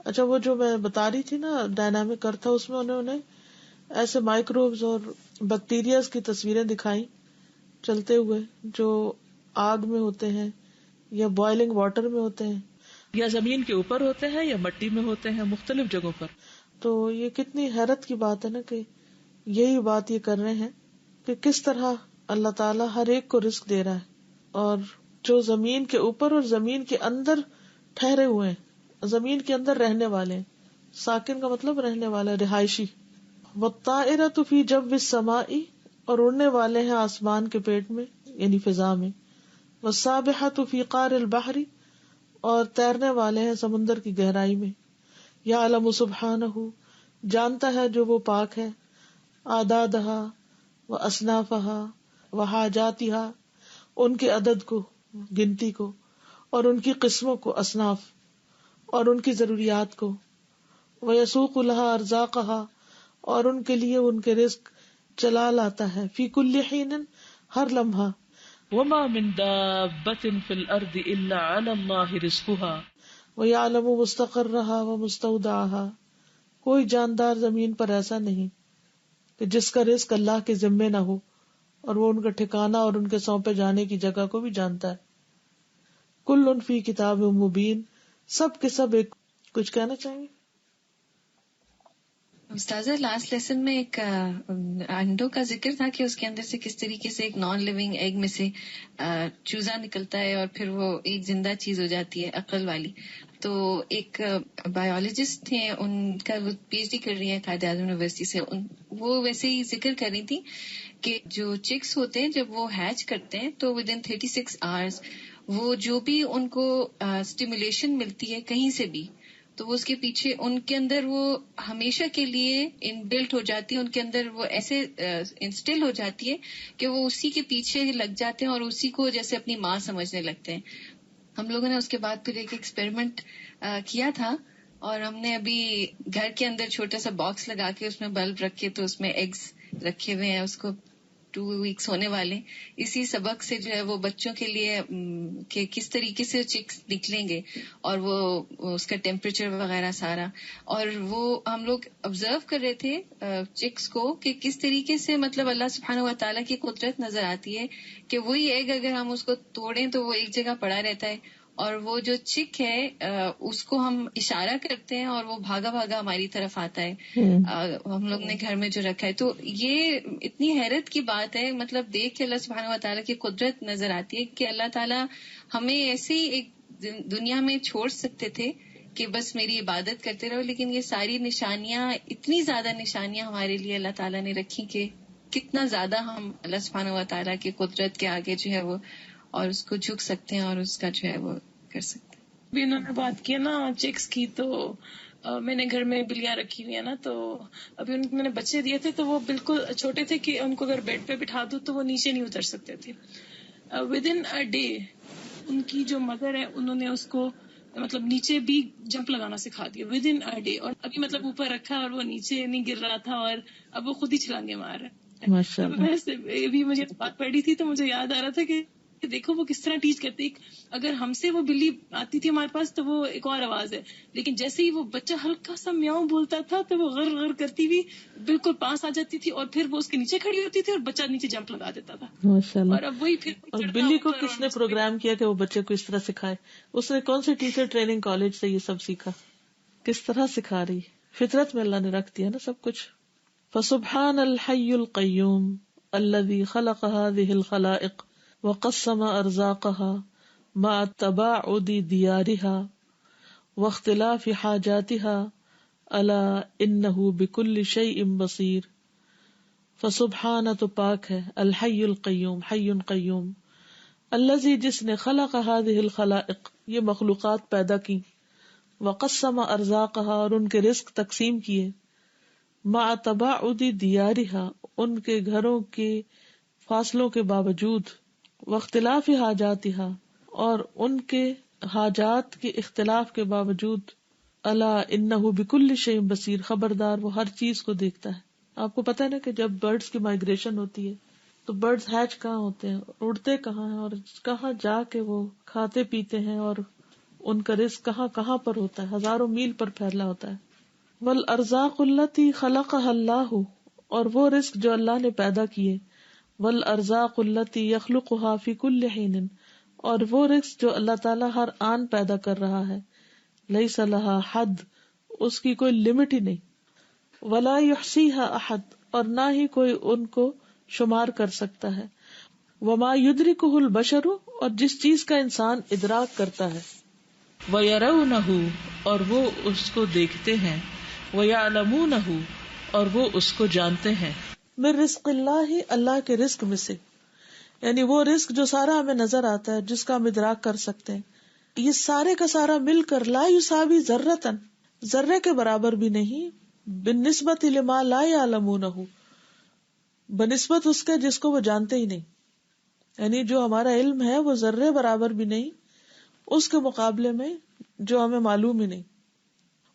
S1: اچھا، وہ جو میں بتا رہی تھی نا ڈائنامک ارتھ، اس میں انہوں نے ایسے مائکروبز اور بیکٹیریاز کی تصویریں دکھائیں چلتے ہوئے جو آگ میں ہوتے ہیں یا بوائلنگ واٹر میں ہوتے ہیں یا زمین کے اوپر ہوتے ہیں یا مٹی میں ہوتے ہیں مختلف جگہوں پر. تو یہ کتنی حیرت کی بات ہے نا کہ یہی بات یہ کر رہے ہیں کہ کس طرح اللہ تعالیٰ ہر ایک کو رزق دے رہا ہے، اور جو زمین کے اوپر اور زمین کے اندر ٹھہرے ہوئے ہیں، زمین کے اندر رہنے والے ہیں. ساکن کا مطلب رہنے والا، رہائشی. والطائرۃ فی جو السماء، اور اڑنے والے ہیں آسمان کے پیٹ میں یعنی فضا میں. والسابحۃ فی قعر البحر، اور تیرنے والے ہیں سمندر کی گہرائی میں. یعلم سبحانہ، جانتا ہے جو وہ پاک ہے. اعدادہا واصنافہا وحاجاتہا، ان کے عدد کو، گنتی کو، اور ان کی قسموں کو، اصناف، اور ان کی ضروریات کو. ویسوق لہا ارزاقہا، اور ان کے لیے ان کے رزق چلا لاتا ہے. فی کل حین، ہر لمحہ. وما من دابۃ فی الارض الا علی اللہ رزقها ویعلم مستقرہا ومستودعہا، کوئی جاندار زمین پر ایسا نہیں کہ جس کا رزق اللہ کے ذمے نہ ہو، اور وہ ان کا ٹھکانہ اور ان کے سونپے جانے کی جگہ کو بھی جانتا ہے. کل فی کتاب مبین، سب کے سب ایک. کچھ کہنا چاہیں گے؟
S6: استاذہ لاسٹ لیسن میں ایک انڈوں کا ذکر تھا کہ اس کے اندر سے کس طریقے سے ایک نان لیونگ ایگ میں سے چوزا نکلتا ہے اور پھر وہ ایک زندہ چیز ہو جاتی ہے عقل والی. تو ایک بایولوجسٹ تھے، ان کا وہ پی ایچ ڈی کر رہی ہے قائد اعظم یونیورسٹی سے، وہ ویسے ہی ذکر کر رہی تھی کہ جو چکس ہوتے ہیں جب وہ ہیچ کرتے ہیں تو ود ان 36 hours وہ جو بھی ان کو اسٹیمولیشن ملتی ہے کہیں سے بھی، تو وہ اس کے پیچھے ان کے اندر وہ ہمیشہ کے لیے ان بلٹ ہو جاتی ہے، ان کے اندر وہ ایسے انسٹل ہو جاتی ہے کہ وہ اسی کے پیچھے لگ جاتے ہیں اور اسی کو جیسے اپنی ماں سمجھنے لگتے ہیں. ہم لوگوں نے اس کے بعد پھر ایک ایکسپیریمنٹ کیا تھا، اور ہم نے ابھی گھر کے اندر چھوٹا سا باکس لگا کے اس میں بلب رکھے، تو اس میں ایگز رکھے ہوئے ہیں، اس کو 2 weeks ہونے والے. اسی سبق سے جو ہے وہ بچوں کے لیے کہ کس طریقے سے چکس نکلیں گے اور وہ اس کا ٹیمپریچر وغیرہ سارا، اور وہ ہم لوگ آبزرو کر رہے تھے چکس کو کہ کس طریقے سے مطلب اللہ سبحانہ و تعالیٰ کی قدرت نظر آتی ہے کہ وہی ایگ اگر ہم اس کو توڑیں تو وہ ایک جگہ پڑا رہتا ہے، اور وہ جو چک ہے اس کو ہم اشارہ کرتے ہیں اور وہ بھاگا بھاگا ہماری طرف آتا ہے. ہم لوگ نے گھر میں جو رکھا ہے، تو یہ اتنی حیرت کی بات ہے، مطلب دیکھ کے اللہ سبحانہ و تعالیٰ کی قدرت نظر آتی ہے کہ اللہ تعالیٰ ہمیں ایسے ہی ایک دنیا میں چھوڑ سکتے تھے کہ بس میری عبادت کرتے رہو، لیکن یہ ساری نشانیاں، اتنی زیادہ نشانیاں ہمارے لیے اللہ تعالیٰ نے رکھی کہ کتنا زیادہ ہم اللہ سبحانہ و تعالیٰ کی قدرت کے آگے جو ہے وہ اور اس کو جھک سکتے ہیں اور اس کا جو ہے وہ کر سکتے ہیں.
S10: بھی انہوں نے بات کی نا چکس کی، تو میں نے گھر میں بلیاں رکھی ہوئی ہیں نا، تو ابھی میں نے بچے دیے تھے تو وہ بالکل چھوٹے تھے کہ ان کو اگر بیڈ پہ بٹھا دو تو وہ نیچے نہیں اتر سکتے تھے. ود ان اے ڈے ان کی جو مدر ہے انہوں نے اس کو مطلب نیچے بھی جمپ لگانا سکھا دیا ود ان اے ڈے، اور ابھی مطلب اوپر رکھا اور وہ نیچے نہیں گر رہا تھا، اور اب وہ خود ہی چھلانگے مار رہا ہے. ابھی مجھے بات پڑھی تھی تو مجھے یاد آ رہا تھا کہ دیکھو وہ کس طرح ٹیچ کرتے. اگر ہم سے وہ بلی آتی تھی ہمارے پاس تو وہ ایک اور آواز ہے، لیکن جیسے ہی وہ بچہ ہلکا سا میاؤں بولتا تھا تو وہ غر غر کرتی ہوئی بالکل پاس آ جاتی تھی، اور پھر وہ اس کے نیچے کھڑی ہوتی تھی اور بچہ نیچے جمپ لگا دیتا تھا. اور اب وہی پھر
S1: اور بلی کو کس نے پروگرام کیا کہ وہ بچے کو اس طرح سکھائے؟ اس نے کون سے ٹیچر ٹریننگ کالج سے یہ سب سیکھا؟ کس طرح سکھا رہی؟ فطرت میں اللہ نے رکھ دیا نا سب کچھ. فسبحان الحی القیوم الذی خلق هذه الخلائق وقسم ارزاقها مع تباعد دیارها واختلاف حاجاتها الا انه بكل شیء بصیر. فسبحان، تو پاک ہے، الحی القیوم، حی قیوم، الذی، جس نے، خلق هذه الخلائق، یہ مخلوقات پیدا کی، وقسم ارزاقها، اور ان کے رزق تقسیم کیے، مع تباعد دیارها، ان کے گھروں کے فاصلوں کے باوجود، واختلاف حاجاتها، اور ان کے حاجات کے اختلاف کے باوجود، الا انہ بکل شیء بصیر، خبردار وہ ہر چیز کو دیکھتا ہے. آپ کو پتا ہے نا کہ جب برڈز کی مائگریشن ہوتی ہے تو برڈز ہیچ کہاں ہوتے ہیں، اڑتے کہاں ہیں، اور کہاں جا کے وہ کھاتے پیتے ہیں، اور ان کا رزق کہاں کہاں پر ہوتا ہے، ہزاروں میل پر پھیلا ہوتا ہے. والارزاق التی خلقها اللہ، اور وہ رزق جو اللہ نے پیدا کیے، والارزاق التی یخلقها فی کل حین، اور وہ رزق جو اللہ تعالیٰ ہر آن پیدا کر رہا ہے، لیس لها حد، اس کی کوئی لمٹ ہی نہیں، ولا یحصیها احد، اور نہ ہی کوئی ان کو شمار کر سکتا ہے، وما یدرکہ البشر، اور جس چیز کا انسان ادراک کرتا ہے، وَيَرَوْنَهُ، اور وہ اس کو دیکھتے ہیں، وَيَعْلَمُونَهُ، اور وہ اس کو جانتے ہیں، من رزق اللہ، اللہ کے رزق میں سے، یعنی وہ رزق جو سارا ہمیں نظر آتا ہے، جس کا ہم ادراک کر سکتے ہیں، یہ سارے کا سارا مل کر لا یساوی ذرۃ، ذرے کے برابر بھی نہیں، بالنسبت لما لا یعلمونہ، بنسبت اس کے جس کو وہ جانتے ہی نہیں، یعنی جو ہمارا علم ہے وہ ذرے برابر بھی نہیں اس کے مقابلے میں جو ہمیں معلوم ہی نہیں،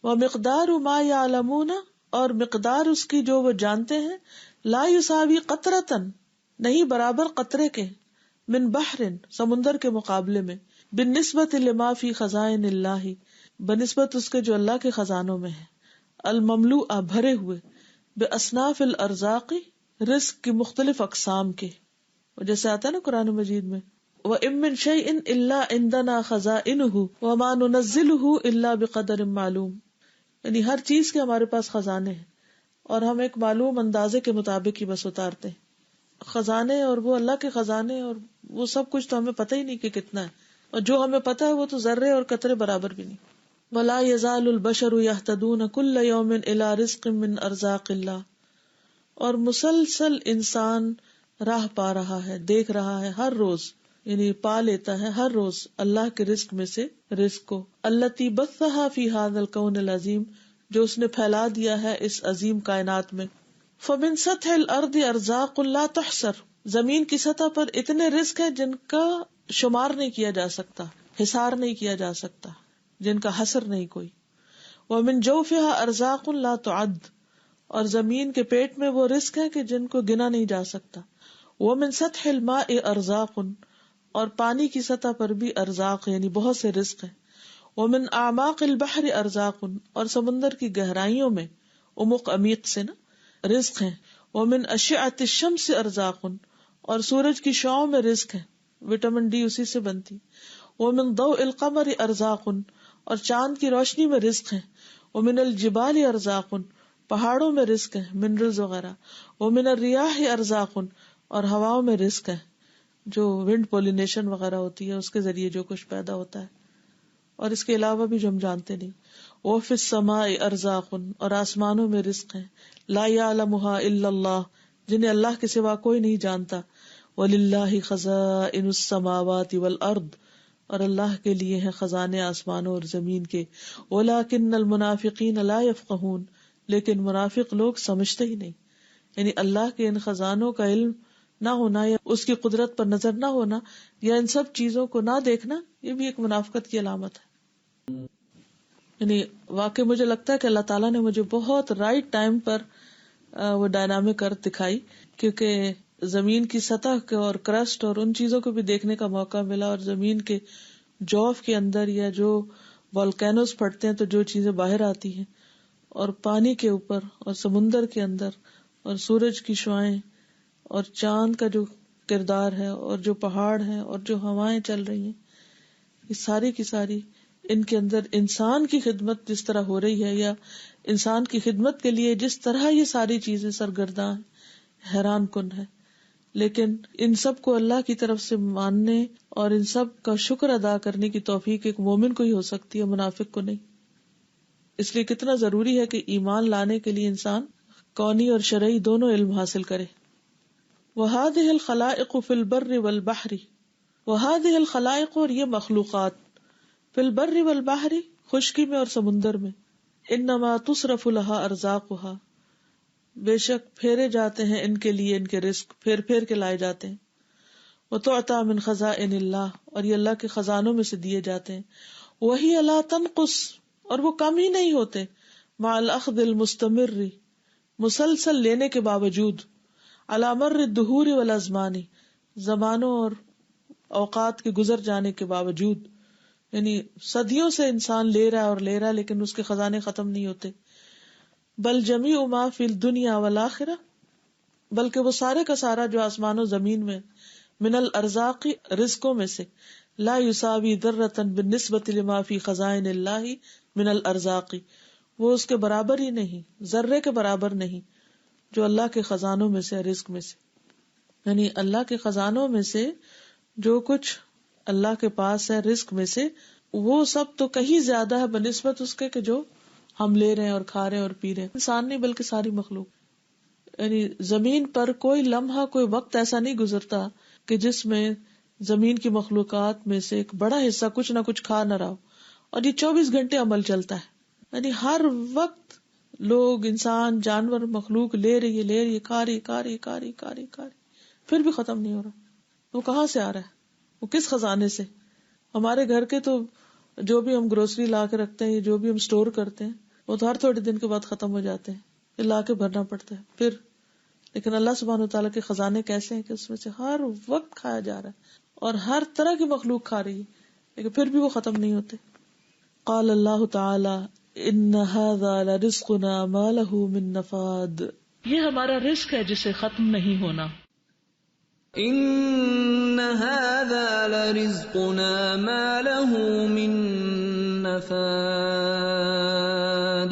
S1: ومقدار ما یعلمون، اور مقدار اس کی جو وہ جانتے ہیں، لا یساوی قطرۃ، نہیں برابر قطرے کے، من بحر، سمندر کے مقابلے میں، بالنسبت لما فی خزائن اللہ، بنسبت اس کے جو اللہ کے خزانوں میں ہے، المملوء، بھرے ہوئے، باصناف الارزاق، رزق کی مختلف اقسام کے، جیسے آتا ہے نا قرآن مجید میں، وَإِن مِّن شَيْءٍ إِلَّا عِندَنَا خَزَائِنُهُ وَمَا نُنَزِّلُهُ إِلَّا بِقَدَرٍ معلوم، یعنی ہر چیز کے ہمارے پاس خزانے ہیں اور ہم ایک معلوم اندازے کے مطابق ہی بس اتارتے ہیں، خزانے اور وہ اللہ کے خزانے، اور وہ سب کچھ تو ہمیں پتہ ہی نہیں کہ کتنا ہے، اور جو ہمیں پتہ ہے وہ تو ذرے اور قطرے برابر بھی نہیں۔ وَلَا يَزَالُ الْبَشَرُ يَهْتَدُونَ كُلَّ يَوْمٍ إِلَى رِزْقٍ مِّنْ أَرْزَاقِ اللَّهِ، اور مسلسل انسان راہ پا رہا ہے، دیکھ رہا ہے ہر روز، یعنی پا لیتا ہے ہر روز اللہ کے رزق میں سے رزق کو، التی بثھا فی ھذا الکون العظیم، جو اس نے پھیلا دیا ہے اس عظیم کائنات میں۔ فمن سطح الارض ارزاق لا تحصر، زمین کی سطح پر اتنے رزق ہیں جن کا شمار نہیں کیا جا سکتا، حصار نہیں کیا جا سکتا، جن کا حصر نہیں کوئی۔ ومن جوفھا ارزاق لا تعد، اور زمین کے پیٹ میں وہ رزق ہیں کہ جن کو گنا نہیں جا سکتا۔ ومن سطح الماء ارزاق، اور پانی کی سطح پر بھی ارزاق یعنی بہت سے رزق ہیں۔ ومن اعماق البحر ارزاق، اور سمندر کی گہرائیوں میں، عمق عمیق سے نا، رزق ہیں۔ ومن اشعۃ الشمس ارزاق، اور سورج کی شعاؤں میں رزق ہے، وٹامن ڈی اسی سے بنتی۔ ومن ضوء القمر ارزاق، اور چاند کی روشنی میں رزق ہے۔ ومن الجبال ارزاق، پہاڑوں میں رزق ہے، منرلز وغیرہ۔ ومن الریاح ارزاق، اور ہواؤں میں رزق ہے، جو ونڈ پولینیشن وغیرہ ہوتی ہے اس کے ذریعے جو کچھ پیدا ہوتا ہے، اور اس کے علاوہ بھی جو ہم جانتے نہیں۔ وفی السماء ارزاق، اور آسمانوں میں رزق ہے، لا یعلمها الا اللہ، جنہیں اللہ کے سوا کوئی نہیں جانتا۔ وللہ خزائن السماوات والارض، اور اللہ کے لیے ہیں خزانے آسمانوں اور زمین کے۔ ولکن المنافقین لا یفقہون، لیکن منافق لوگ سمجھتے ہی نہیں، یعنی اللہ کے ان خزانوں کا علم نہ ہونا، یا اس کی قدرت پر نظر نہ ہونا، یا ان سب چیزوں کو نہ دیکھنا، یہ بھی ایک منافقت کی علامت ہے۔ یعنی واقعی مجھے لگتا ہے کہ اللہ تعالیٰ نے مجھے بہت رائٹ ٹائم پر وہ ڈائنامک ارتھ دکھائی، کیونکہ زمین کی سطح کے اور کرسٹ اور ان چیزوں کو بھی دیکھنے کا موقع ملا، اور زمین کے جوف کے اندر یا جو والکینوز پھٹتے ہیں تو جو چیزیں باہر آتی ہیں، اور پانی کے اوپر اور سمندر کے اندر، اور سورج کی شعائیں اور چاند کا جو کردار ہے، اور جو پہاڑ ہیں اور جو ہوائیں چل رہی ہیں، یہ ساری کی ساری ان کے اندر انسان کی خدمت جس طرح ہو رہی ہے، یا انسان کی خدمت کے لیے جس طرح یہ ساری چیزیں سرگرداں حیران کن ہے، لیکن ان سب کو اللہ کی طرف سے ماننے اور ان سب کا شکر ادا کرنے کی توفیق ایک مومن کو ہی ہو سکتی ہے، منافق کو نہیں۔ اس لیے کتنا ضروری ہے کہ ایمان لانے کے لیے انسان کونی اور شرعی دونوں علم حاصل کرے۔ وَهَذِهِ الْخَلَائِقُ فِي الْبَرِّ وَالْبَحْرِ، وَهَذِهِ الْخَلَائِقُ، اور یہ مخلوقات، فِي الْبَرِّ وَالْبَحْرِ، خشکی میں اور سمندر میں، انما تصرف لها ارزاقها، بے شک پھیرے جاتے ہیں ان کے لیے ان کے رزق، پھیر پھیر کے لائے جاتے ہیں۔ وتعطى من خزائن اللہ، اور یہ اللہ کے خزانوں میں سے دیے جاتے ہیں۔ وہی لا تنقص، اور وہ کم ہی نہیں ہوتے، مع الاخذ المستمر، مسلسل لینے کے باوجود، علی مر الدہور والازمان، زمانوں اور اوقات کے گزر جانے کے باوجود، یعنی صدیوں سے انسان لے رہا اور لیکن اس کے خزانے ختم نہیں ہوتے۔ بل جمیع ما فی الدنیا والآخرہ بلکہ وہ سارے کا سارا جو آسمان و زمین میں من الارزاق رزقوں میں سے لا یساوی ذرۃ بالنسبۃ لما فی خزائن اللہ من الارزاق، وہ اس کے برابر ہی نہیں، ذرے کے برابر نہیں جو اللہ کے خزانوں میں سے، رزق میں سے، یعنی اللہ کے خزانوں میں سے جو کچھ اللہ کے پاس ہے رزق میں سے، وہ سب تو کہیں زیادہ ہے بنسبت اس کے کہ جو ہم لے رہے ہیں اور کھا رہے ہیں اور پی رہے ہیں، انسان نہیں بلکہ ساری مخلوق۔ یعنی زمین پر کوئی لمحہ، کوئی وقت ایسا نہیں گزرتا کہ جس میں زمین کی مخلوقات میں سے ایک بڑا حصہ کچھ نہ کچھ کھا نہ رہا ہو، اور یہ 24 گھنٹے عمل چلتا ہے، یعنی ہر وقت لوگ، انسان، جانور، مخلوق لے رہی ہے، کھا رہی، پھر بھی ختم نہیں ہو رہا۔ وہ کہاں سے آ رہا ہے؟ وہ کس خزانے سے؟ ہمارے گھر کے تو جو بھی ہم گروسری لا کے رکھتے ہیں، جو بھی ہم سٹور کرتے ہیں، وہ تو ہر تھوڑے دن کے بعد ختم ہو جاتے ہیں، پھر لا کے بھرنا پڑتا ہے پھر۔ لیکن اللہ سبحانہ وتعالیٰ کے خزانے کیسے ہیں کہ اس میں سے ہر وقت کھایا جا رہا ہے اور ہر طرح کی مخلوق کھا رہی ہے، لیکن پھر بھی وہ ختم نہیں ہوتے۔ قال اللہ تعالی ان ھذا لرزقنا ما له من نفاد، یہ ہمارا رزق ہے جسے ختم نہیں ہونا۔
S7: ان ھذا لرزقنا ما له من نفاد،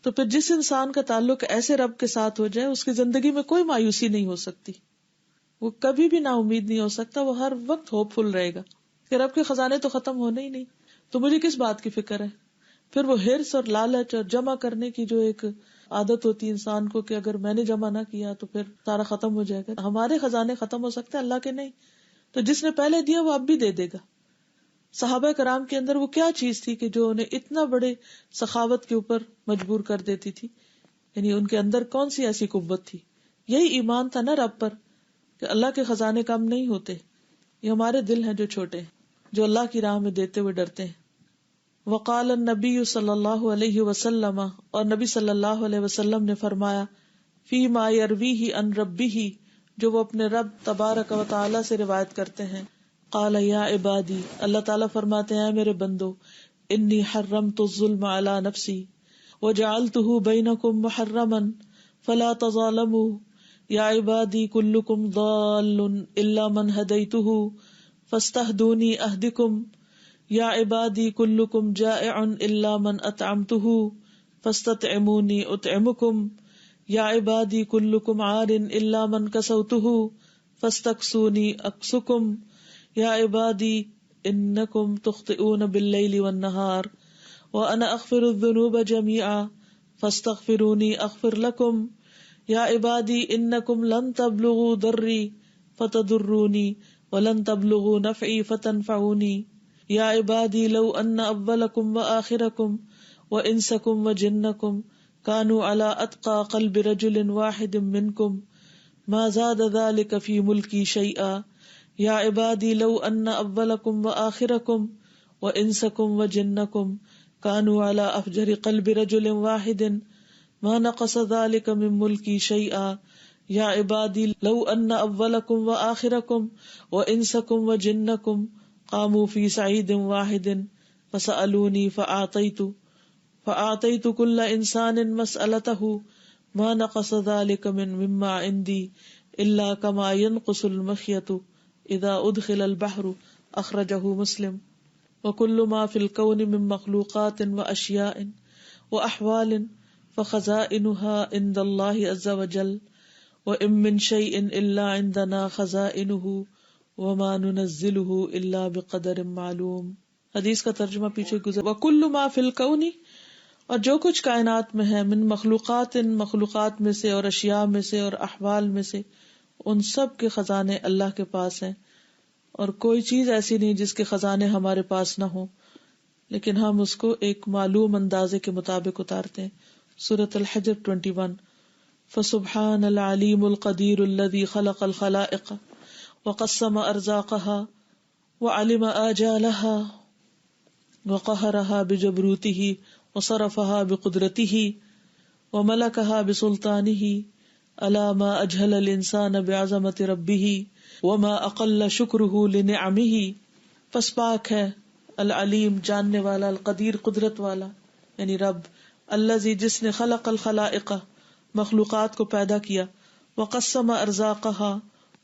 S1: تو پھر جس انسان کا تعلق ایسے رب کے ساتھ ہو جائے، اس کی زندگی میں کوئی مایوسی نہیں ہو سکتی، وہ کبھی بھی نا امید نہیں ہو سکتا، وہ ہر وقت ہوپ فل رہے گا کہ رب کے خزانے تو ختم ہونے ہی نہیں، تو مجھے کس بات کی فکر ہے۔ پھر وہ ہرس اور لالچ اور جمع کرنے کی جو ایک عادت ہوتی ہے انسان کو کہ اگر میں نے جمع نہ کیا تو پھر سارا ختم ہو جائے گا۔ ہمارے خزانے ختم ہو سکتے ہیں، اللہ کے نہیں، تو جس نے پہلے دیا وہ اب بھی دے دے گا۔ صحابہ کرام کے اندر وہ کیا چیز تھی کہ جو انہیں اتنا بڑے سخاوت کے اوپر مجبور کر دیتی تھی؟ یعنی ان کے اندر کون سی ایسی قوت تھی؟ یہی ایمان تھا نا رب پر کہ اللہ کے خزانے کم نہیں ہوتے، یہ ہمارے دل ہیں جو چھوٹے ہیں، جو اللہ کی راہ میں دیتے ہوئے ڈرتے ہیں۔ وقال النبی صلی اللہ علیہ وسلم، اور نبی صلی اللہ علیہ وسلم نے فرمایا، فی ما یرویہ عن ربہ، جو وہ اپنے رب تبارک و تعالی سے روایت کرتے ہیں، قال یا عبادی، اللہ تعالیٰ فرماتے ہیں میرے بندو، انی حرمت الظلم علی نفسی وجعلتہ بینکم محرما فلا تظالموا یا عبادی کلکم ضال الا من ہدیتہ فاستہدونی اہدکم یا عبادی کلکم جائع الا من اطعمتہ فاستطعمونی اطعمکم یا عبادی کلکم عار الا من کسوتہ فاستکسونی اکسکم یا عبادی انکم تخطئون باللیل والنہار وانا اغفر الذنوب جميعا فاستغفرونی اغفر لکم یا عبادی انکم لن تبلغوا ضری فتضرونی ولن تبلغوا نفعی فتنفعونی یا عبادی لو ان اولکم وآخرکم وانسکم وجنکم کانوا علی اتقى قلب رجل واحد منکم ما زاد ذلك فی ملکی شیئا یا عبادی لو ان اولکم وآخرکم وانسکم وجنکم کانوا علی افجر قلب رجل واحد ما نقص ذلك من ملکی شیئا یا عبادی لو ان اولکم وآخرکم وانسکم وجنکم قاموا فی صعید واحد فسألونی فأعطیت کل انسان مسألته ما نقص ذلك مما عندی الا كما ينقص المخيط اذا ادخل البحر اخرجہ مسلم۔ وكل ما في الكون من مخلوقات واشیاء واحوال فخزائنها عند الله عز وجل وان من شيء الا عندنا خزائنه وما ننزله الا بقدر معلوم۔ حدیث کا ترجمہ پیچھے گزر۔ وكل ما في الكون، اور جو کچھ کائنات میں ہے، من مخلوقات، ان مخلوقات میں سے اور اشیاء میں سے اور احوال میں سے، ان سب کے خزانے اللہ کے پاس ہیں، اور کوئی چیز ایسی نہیں جس کے خزانے ہمارے پاس نہ ہوں، لیکن ہم اس کو ایک معلوم اندازے کے مطابق اتارتے ہیں۔ سورۃ الحجر 21۔ فسبحان العلیم القدیر الذی خلق الخلائق وقسم ارزاقها وعلم آجالها وقہرها بجبروته وصرفها بقدرته وملكها بسلطانه الا ما اجهل الانسان بعظمت ربه وما اقل شکره لنعمه، پس پاک ہے العلیم جاننے والا، القدیر قدرت والا، یعنی رب، الذی جس نے خلق الخلائق مخلوقات کو پیدا کیا، وقسم ارزاقها،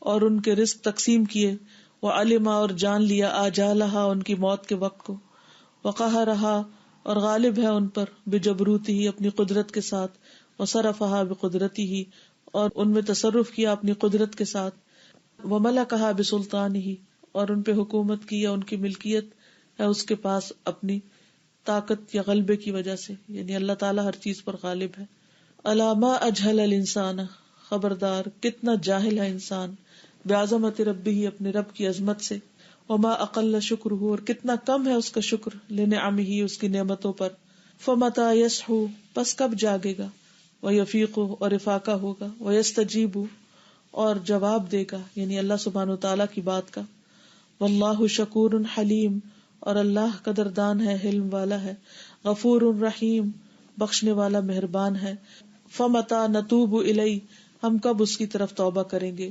S1: اور ان کے رزق تقسیم کیے، وعلم، اور جان لیا، آجالها، ان کی موت کے وقت کو، وقہرها، اور غالب ہے ان پر، بجبروتہ، اپنی قدرت کے ساتھ، وصرفها بقدرتہ، اور ان میں تصرف کیا اپنی قدرت کے ساتھ، وملکها بسلطانہ، اور ان پہ حکومت کی یا ان کی ملکیت ہے اس کے پاس اپنی طاقت یا غلبے کی وجہ سے، یعنی اللہ تعالیٰ ہر چیز پر غالب ہے۔ الا ما اجہل الانسان، خبردار کتنا جاہل ہے انسان، بعظمت ربہ، اپنے رب کی عظمت سے، وما اقل شکرہ، اور کتنا کم ہے اس کا شکر، لنعمہ، اس کی نعمتوں پر، فمتی یصحو، پس کب جاگے گا، ویفیق، اور افاقہ ہوگا، ویستجیب، اور جواب دے گا، یعنی اللہ سبحانہ وتعالیٰ کی بات کا، واللہ شکور حلیم، اور اللہ قدردان ہے، حلم والا ہے، غفور رحیم، بخشنے والا مہربان ہے، فمتی نتوب الیہ، ہم کب اس کی طرف توبہ کریں گے،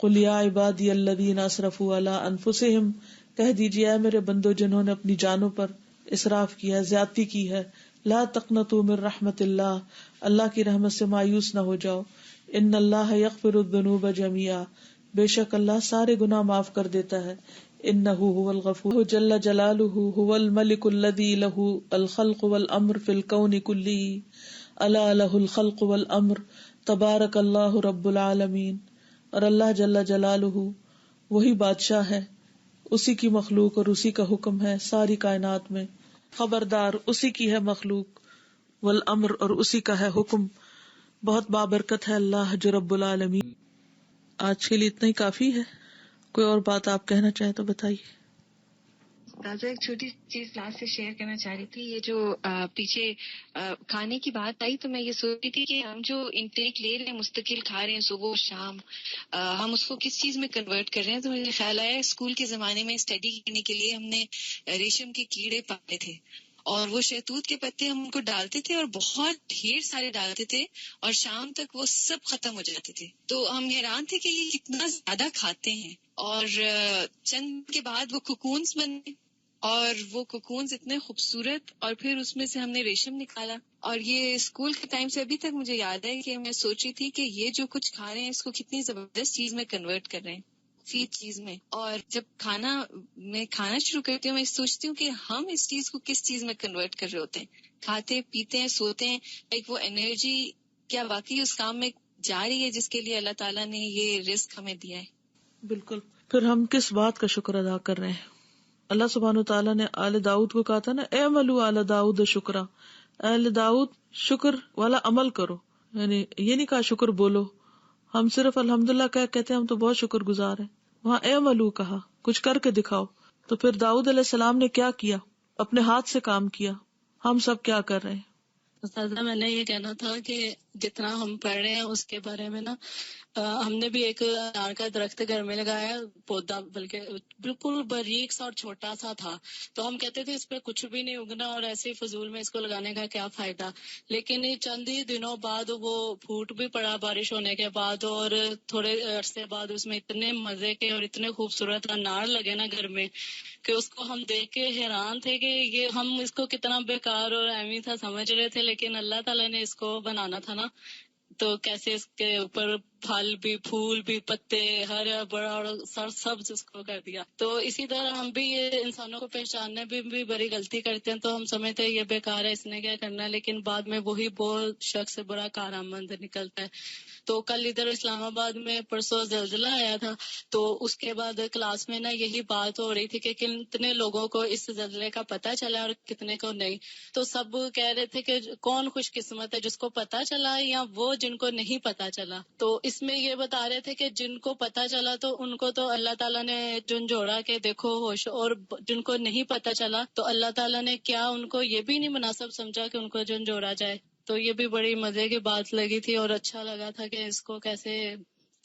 S1: قل یا عبادی الذین اسرفوا علی انفسہم، کہہ دیجیے اے میرے بندو جنہوں نے اپنی جانوں پر اسراف کیا ہے، زیادتی کی ہے، لا تقنطوا من رحمت اللہ، اللہ کی رحمت سے مایوس نہ ہو جاؤ، ان اللہ یغفر الذنوب جميعا، بے شک اللہ سارے گناہ معاف کر دیتا ہے، انہ هو الغفور جل جلالہ، هو الملک الذی لہ الخلق والامر فی الکون کلہ، الا لہ الخلق والامر، تبارک اللہ رب العالمین، اور اللہ جل جلالہ وہی بادشاہ ہے، اسی کی مخلوق اور اسی کا حکم ہے ساری کائنات میں، خبردار اسی کی ہے مخلوق، والامر، اور اسی کا ہے حکم، بہت بابرکت ہے اللہ جو رب العالمین۔ آج کے لیے اتنا ہی کافی ہے، کوئی اور بات آپ کہنا چاہیں تو بتائیے۔
S6: تازہ ایک چھوٹی چیز لاسٹ سے شیئر کرنا چاہ رہی تھی، یہ جو پیچھے کھانے کی بات آئی تو میں یہ سوچ رہی تھی کہ ہم جو انٹیک لے رہے ہیں، مستقل کھا رہے ہیں صبح و شام، ہم اس کو کس چیز میں کنورٹ کر رہے ہیں۔ تو مجھے خیال آیا اسکول کے زمانے میں اسٹڈی کرنے کے لیے ہم نے ریشم کے کیڑے پالے تھے، اور وہ شہتوت کے پتے ہم ان کو ڈالتے تھے اور بہت ڈھیر سارے ڈالتے تھے، اور شام تک وہ سب ختم ہو جاتے تھے۔ تو ہم حیران تھے کہ یہ کتنا زیادہ کھاتے ہیں، اور چند کے بعد وہ کوکونز بنے، اور وہ کوکونز اتنے خوبصورت، اور پھر اس میں سے ہم نے ریشم نکالا۔ اور یہ اسکول کے ٹائم سے ابھی تک مجھے یاد ہے کہ میں سوچ رہی تھی کہ یہ جو کچھ کھا رہے ہیں اس کو کتنی زبردست چیز میں کنورٹ کر رہے ہیں، فی چیز میں۔ اور جب میں کھانا شروع کرتی ہوں، میں سوچتی ہوں کہ ہم اس چیز کو کس چیز میں کنورٹ کر رہے ہوتے ہیں، کھاتے پیتے ہیں، سوتے ہیں، ایک وہ انرجی کیا واقعی اس کام میں جا رہی ہے جس کے لیے اللہ تعالیٰ نے یہ رزق ہمیں دیا ہے؟
S1: بالکل۔ پھر ہم کس بات کا شکر ادا کر رہے ہیں؟ اللہ سبحانہ وتعالیٰ نے آل داؤد کو کہا تھا نا، اعملوا آل داؤد شکرا، آل داؤد شکر والا عمل کرو، یعنی یہ نہیں کہا شکر بولو، ہم صرف الحمدللہ کہتے ہیں ہم تو بہت شکر گزار ہیں، وہاں اعملوا کہا، کچھ کر کے دکھاؤ۔ تو پھر داؤد علیہ السلام نے کیا کیا؟ اپنے ہاتھ سے کام کیا۔ ہم سب کیا کر رہے ہیں؟
S11: استاذہ میں نے یہ کہنا تھا کہ جتنا ہم پڑھ رہے ہیں اس کے بارے میں نا، ہم نے بھی ایک انار کا درخت گھر میں لگایا، پودا بلکہ بالکل باریک سا اور چھوٹا سا تھا، تو ہم کہتے تھے اس پہ کچھ بھی نہیں اگنا اور ایسے فضول میں اس کو لگانے کا کیا فائدہ، لیکن چند ہی دنوں بعد وہ پھوٹ بھی پڑا بارش ہونے کے بعد، اور تھوڑے عرصے بعد اس میں اتنے مزے کے اور اتنے خوبصورت انار لگے نا گھر میں کہ اس کو ہم دیکھ کے حیران تھے کہ یہ ہم اس کو کتنا بیکار اور اہمی تھا سمجھ رہے تھے، لیکن اللہ تعالیٰ نے اس کو بنانا تھا نا، تو کیسے اس کے اوپر پھل بھی، پھول بھی، پتے، ہرا بڑا اور سر سبز اس کو کر دیا۔ تو اسی طرح ہم بھی یہ انسانوں کو پہچاننے بھی بڑی غلطی کرتے ہیں، تو ہم سمجھتے ہیں یہ بیکار ہے، اس نے کیا کرنا ہے، لیکن بعد میں وہی بہت شخص بڑا کارآمد نکلتا ہے۔ تو کل ادھر اسلام آباد میں پرسوں زلزلہ آیا تھا، تو اس کے بعد کلاس میں نا یہی بات ہو رہی تھی کہ کتنے لوگوں کو اس زلزلے کا پتہ چلا اور کتنے کو نہیں۔ تو سب کہہ رہے تھے کہ کون خوش قسمت ہے، جس کو پتہ چلا یا وہ جن کو نہیں پتہ چلا۔ تو اس میں یہ بتا رہے تھے کہ جن کو پتہ چلا تو ان کو تو اللہ تعالیٰ نے جھنجھوڑا کہ دیکھو ہوش، اور جن کو نہیں پتہ چلا تو اللہ تعالیٰ نے کیا ان کو یہ بھی نہیں مناسب سمجھا کہ ان کو جھنجھوڑا جائے۔ تو یہ بھی بڑی مزے کی بات لگی تھی، اور اچھا لگا تھا کہ اس کو کیسے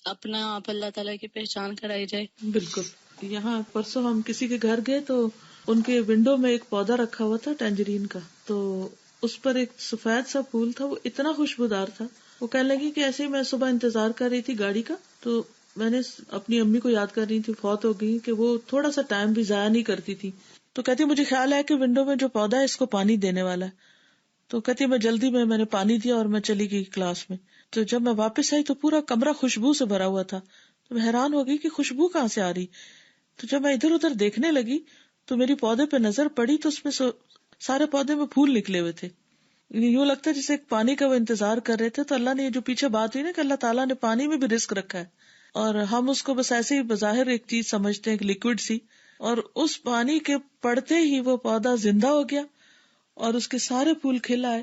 S11: اپنا آپ اللہ تعالیٰ کی پہچان کرائی جائے۔
S1: بالکل۔ یہاں پرسوں ہم کسی کے گھر گئے تو ان کے ونڈو میں ایک پودا رکھا ہوا تھا ٹینجرین کا، تو اس پر ایک سفید سا پھول تھا، وہ اتنا خوشبودار تھا۔ وہ کہنے لگی کہ ایسے ہی میں صبح انتظار کر رہی تھی گاڑی کا، تو میں نے اپنی امی کو یاد کر رہی تھی، فوت ہو گئی، کہ وہ تھوڑا سا ٹائم بھی ضائع نہیں کرتی تھی، تو کہتی مجھے خیال ہے کہ ونڈو میں جو پودا ہے اس کو پانی دینے والا ہے، تو کہتی میں جلدی میں نے پانی دیا اور میں چلی گئی کلاس میں۔ تو جب میں واپس آئی تو پورا کمرہ خوشبو سے بھرا ہوا تھا. تو میں حیران ہو گئی کہ خوشبو کہاں سے آ رہی. تو جب میں ادھر ادھر دیکھنے لگی تو میری پودے پہ نظر پڑی تو اس میں سارے پودے میں پھول نکلے ہوئے تھے. یوں لگتا ہے جیسے ایک پانی کا وہ انتظار کر رہے تھے. تو اللہ نے یہ جو پیچھے بات ہوئی نا کہ اللہ تعالیٰ نے پانی میں بھی رزق رکھا ہے، اور ہم اس کو بس ایسے ہی بظاہر ایک چیز سمجھتے ہیں، ایک لیکوڈ سی، اور اس پانی کے پڑتے ہی وہ پودا زندہ ہو گیا اور اس کے سارے پھول کھل آئے،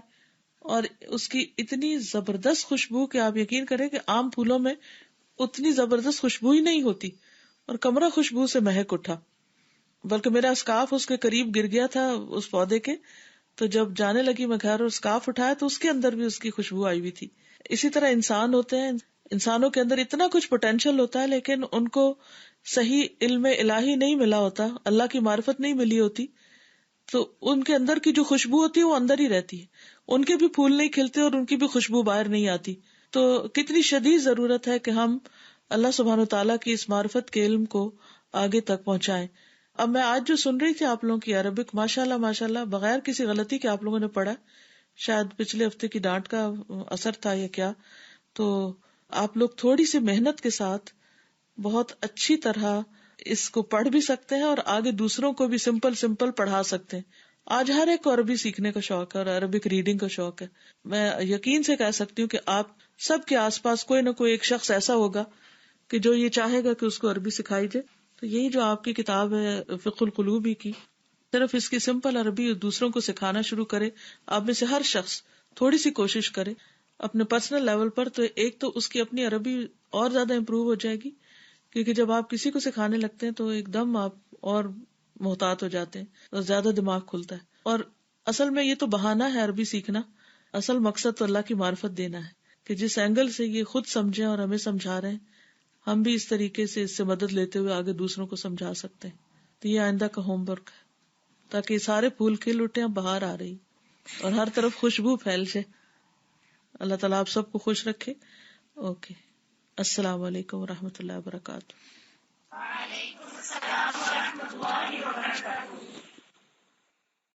S1: اور اس کی اتنی زبردست خوشبو کہ آپ یقین کریں کہ عام پھولوں میں اتنی زبردست خوشبو ہی نہیں ہوتی، اور کمرہ خوشبو سے مہک اٹھا. بلکہ میرا اسکارف اس کے قریب گر گیا تھا اس پودے کے، تو جب جانے لگی میں گھر اور اسکارف اٹھایا تو اس کے اندر بھی اس کی خوشبو آئی ہوئی تھی. اسی طرح انسان ہوتے ہیں، انسانوں کے اندر اتنا کچھ پوٹینشیل ہوتا ہے لیکن ان کو صحیح علم الہی نہیں ملا ہوتا، اللہ کی معرفت نہیں ملی ہوتی، تو ان کے اندر کی جو خوشبو ہوتی ہے وہ اندر ہی رہتی ہے، ان کے بھی پھول نہیں کھلتے اور ان کی بھی خوشبو باہر نہیں آتی. تو کتنی شدید ضرورت ہے کہ ہم اللہ سبحانہ و تعالیٰ کی اس معرفت کے علم کو آگے تک پہنچائیں. اب میں آج جو سن رہی تھی آپ لوگوں کی عربک، ماشاءاللہ بغیر کسی غلطی کے آپ لوگوں نے پڑھا، شاید پچھلے ہفتے کی ڈانٹ کا اثر تھا یا کیا. تو آپ لوگ تھوڑی سی محنت کے ساتھ بہت اچھی طرح اس کو پڑھ بھی سکتے ہیں اور آگے دوسروں کو بھی سمپل پڑھا سکتے ہیں. آج ہر ایک کو عربی سیکھنے کا شوق ہے اور عربک ریڈنگ کا شوق ہے. میں یقین سے کہہ سکتی ہوں کہ آپ سب کے آس پاس کوئی نہ کوئی ایک شخص ایسا ہوگا کہ جو یہ چاہے گا کہ اس کو عربی سکھائی جائے. تو یہی جو آپ کی کتاب ہے فقہ القلوب کی، صرف اس کی سمپل عربی دوسروں کو سکھانا شروع کرے. آپ میں سے ہر شخص تھوڑی سی کوشش کرے اپنے پرسنل لیول پر، تو ایک تو اس کی اپنی عربی اور زیادہ امپروو ہو جائے گی، کیونکہ جب آپ کسی کو سکھانے لگتے ہیں تو ایک دم آپ اور محتاط ہو جاتے ہیں اور زیادہ دماغ کھلتا ہے. اور اصل میں یہ تو بہانہ ہے عربی سیکھنا، اصل مقصد تو اللہ کی معرفت دینا ہے کہ جس اینگل سے یہ خود سمجھیں اور ہمیں سمجھا رہے ہیں، ہم بھی اس طریقے سے اس سے مدد لیتے ہوئے آگے دوسروں کو سمجھا سکتے ہیں. تو یہ آئندہ کا ہوم ورک ہے تاکہ یہ سارے پھول کھل اٹھے، اب بہار آ رہی اور ہر طرف خوشبو پھیل جائے. اللہ تعالیٰ آپ سب کو خوش رکھے. اوکے، السلام علیکم ورحمۃ اللہ وبرکاتہ. وعلیکم السلام ورحمۃ اللہ وبرکاتہ.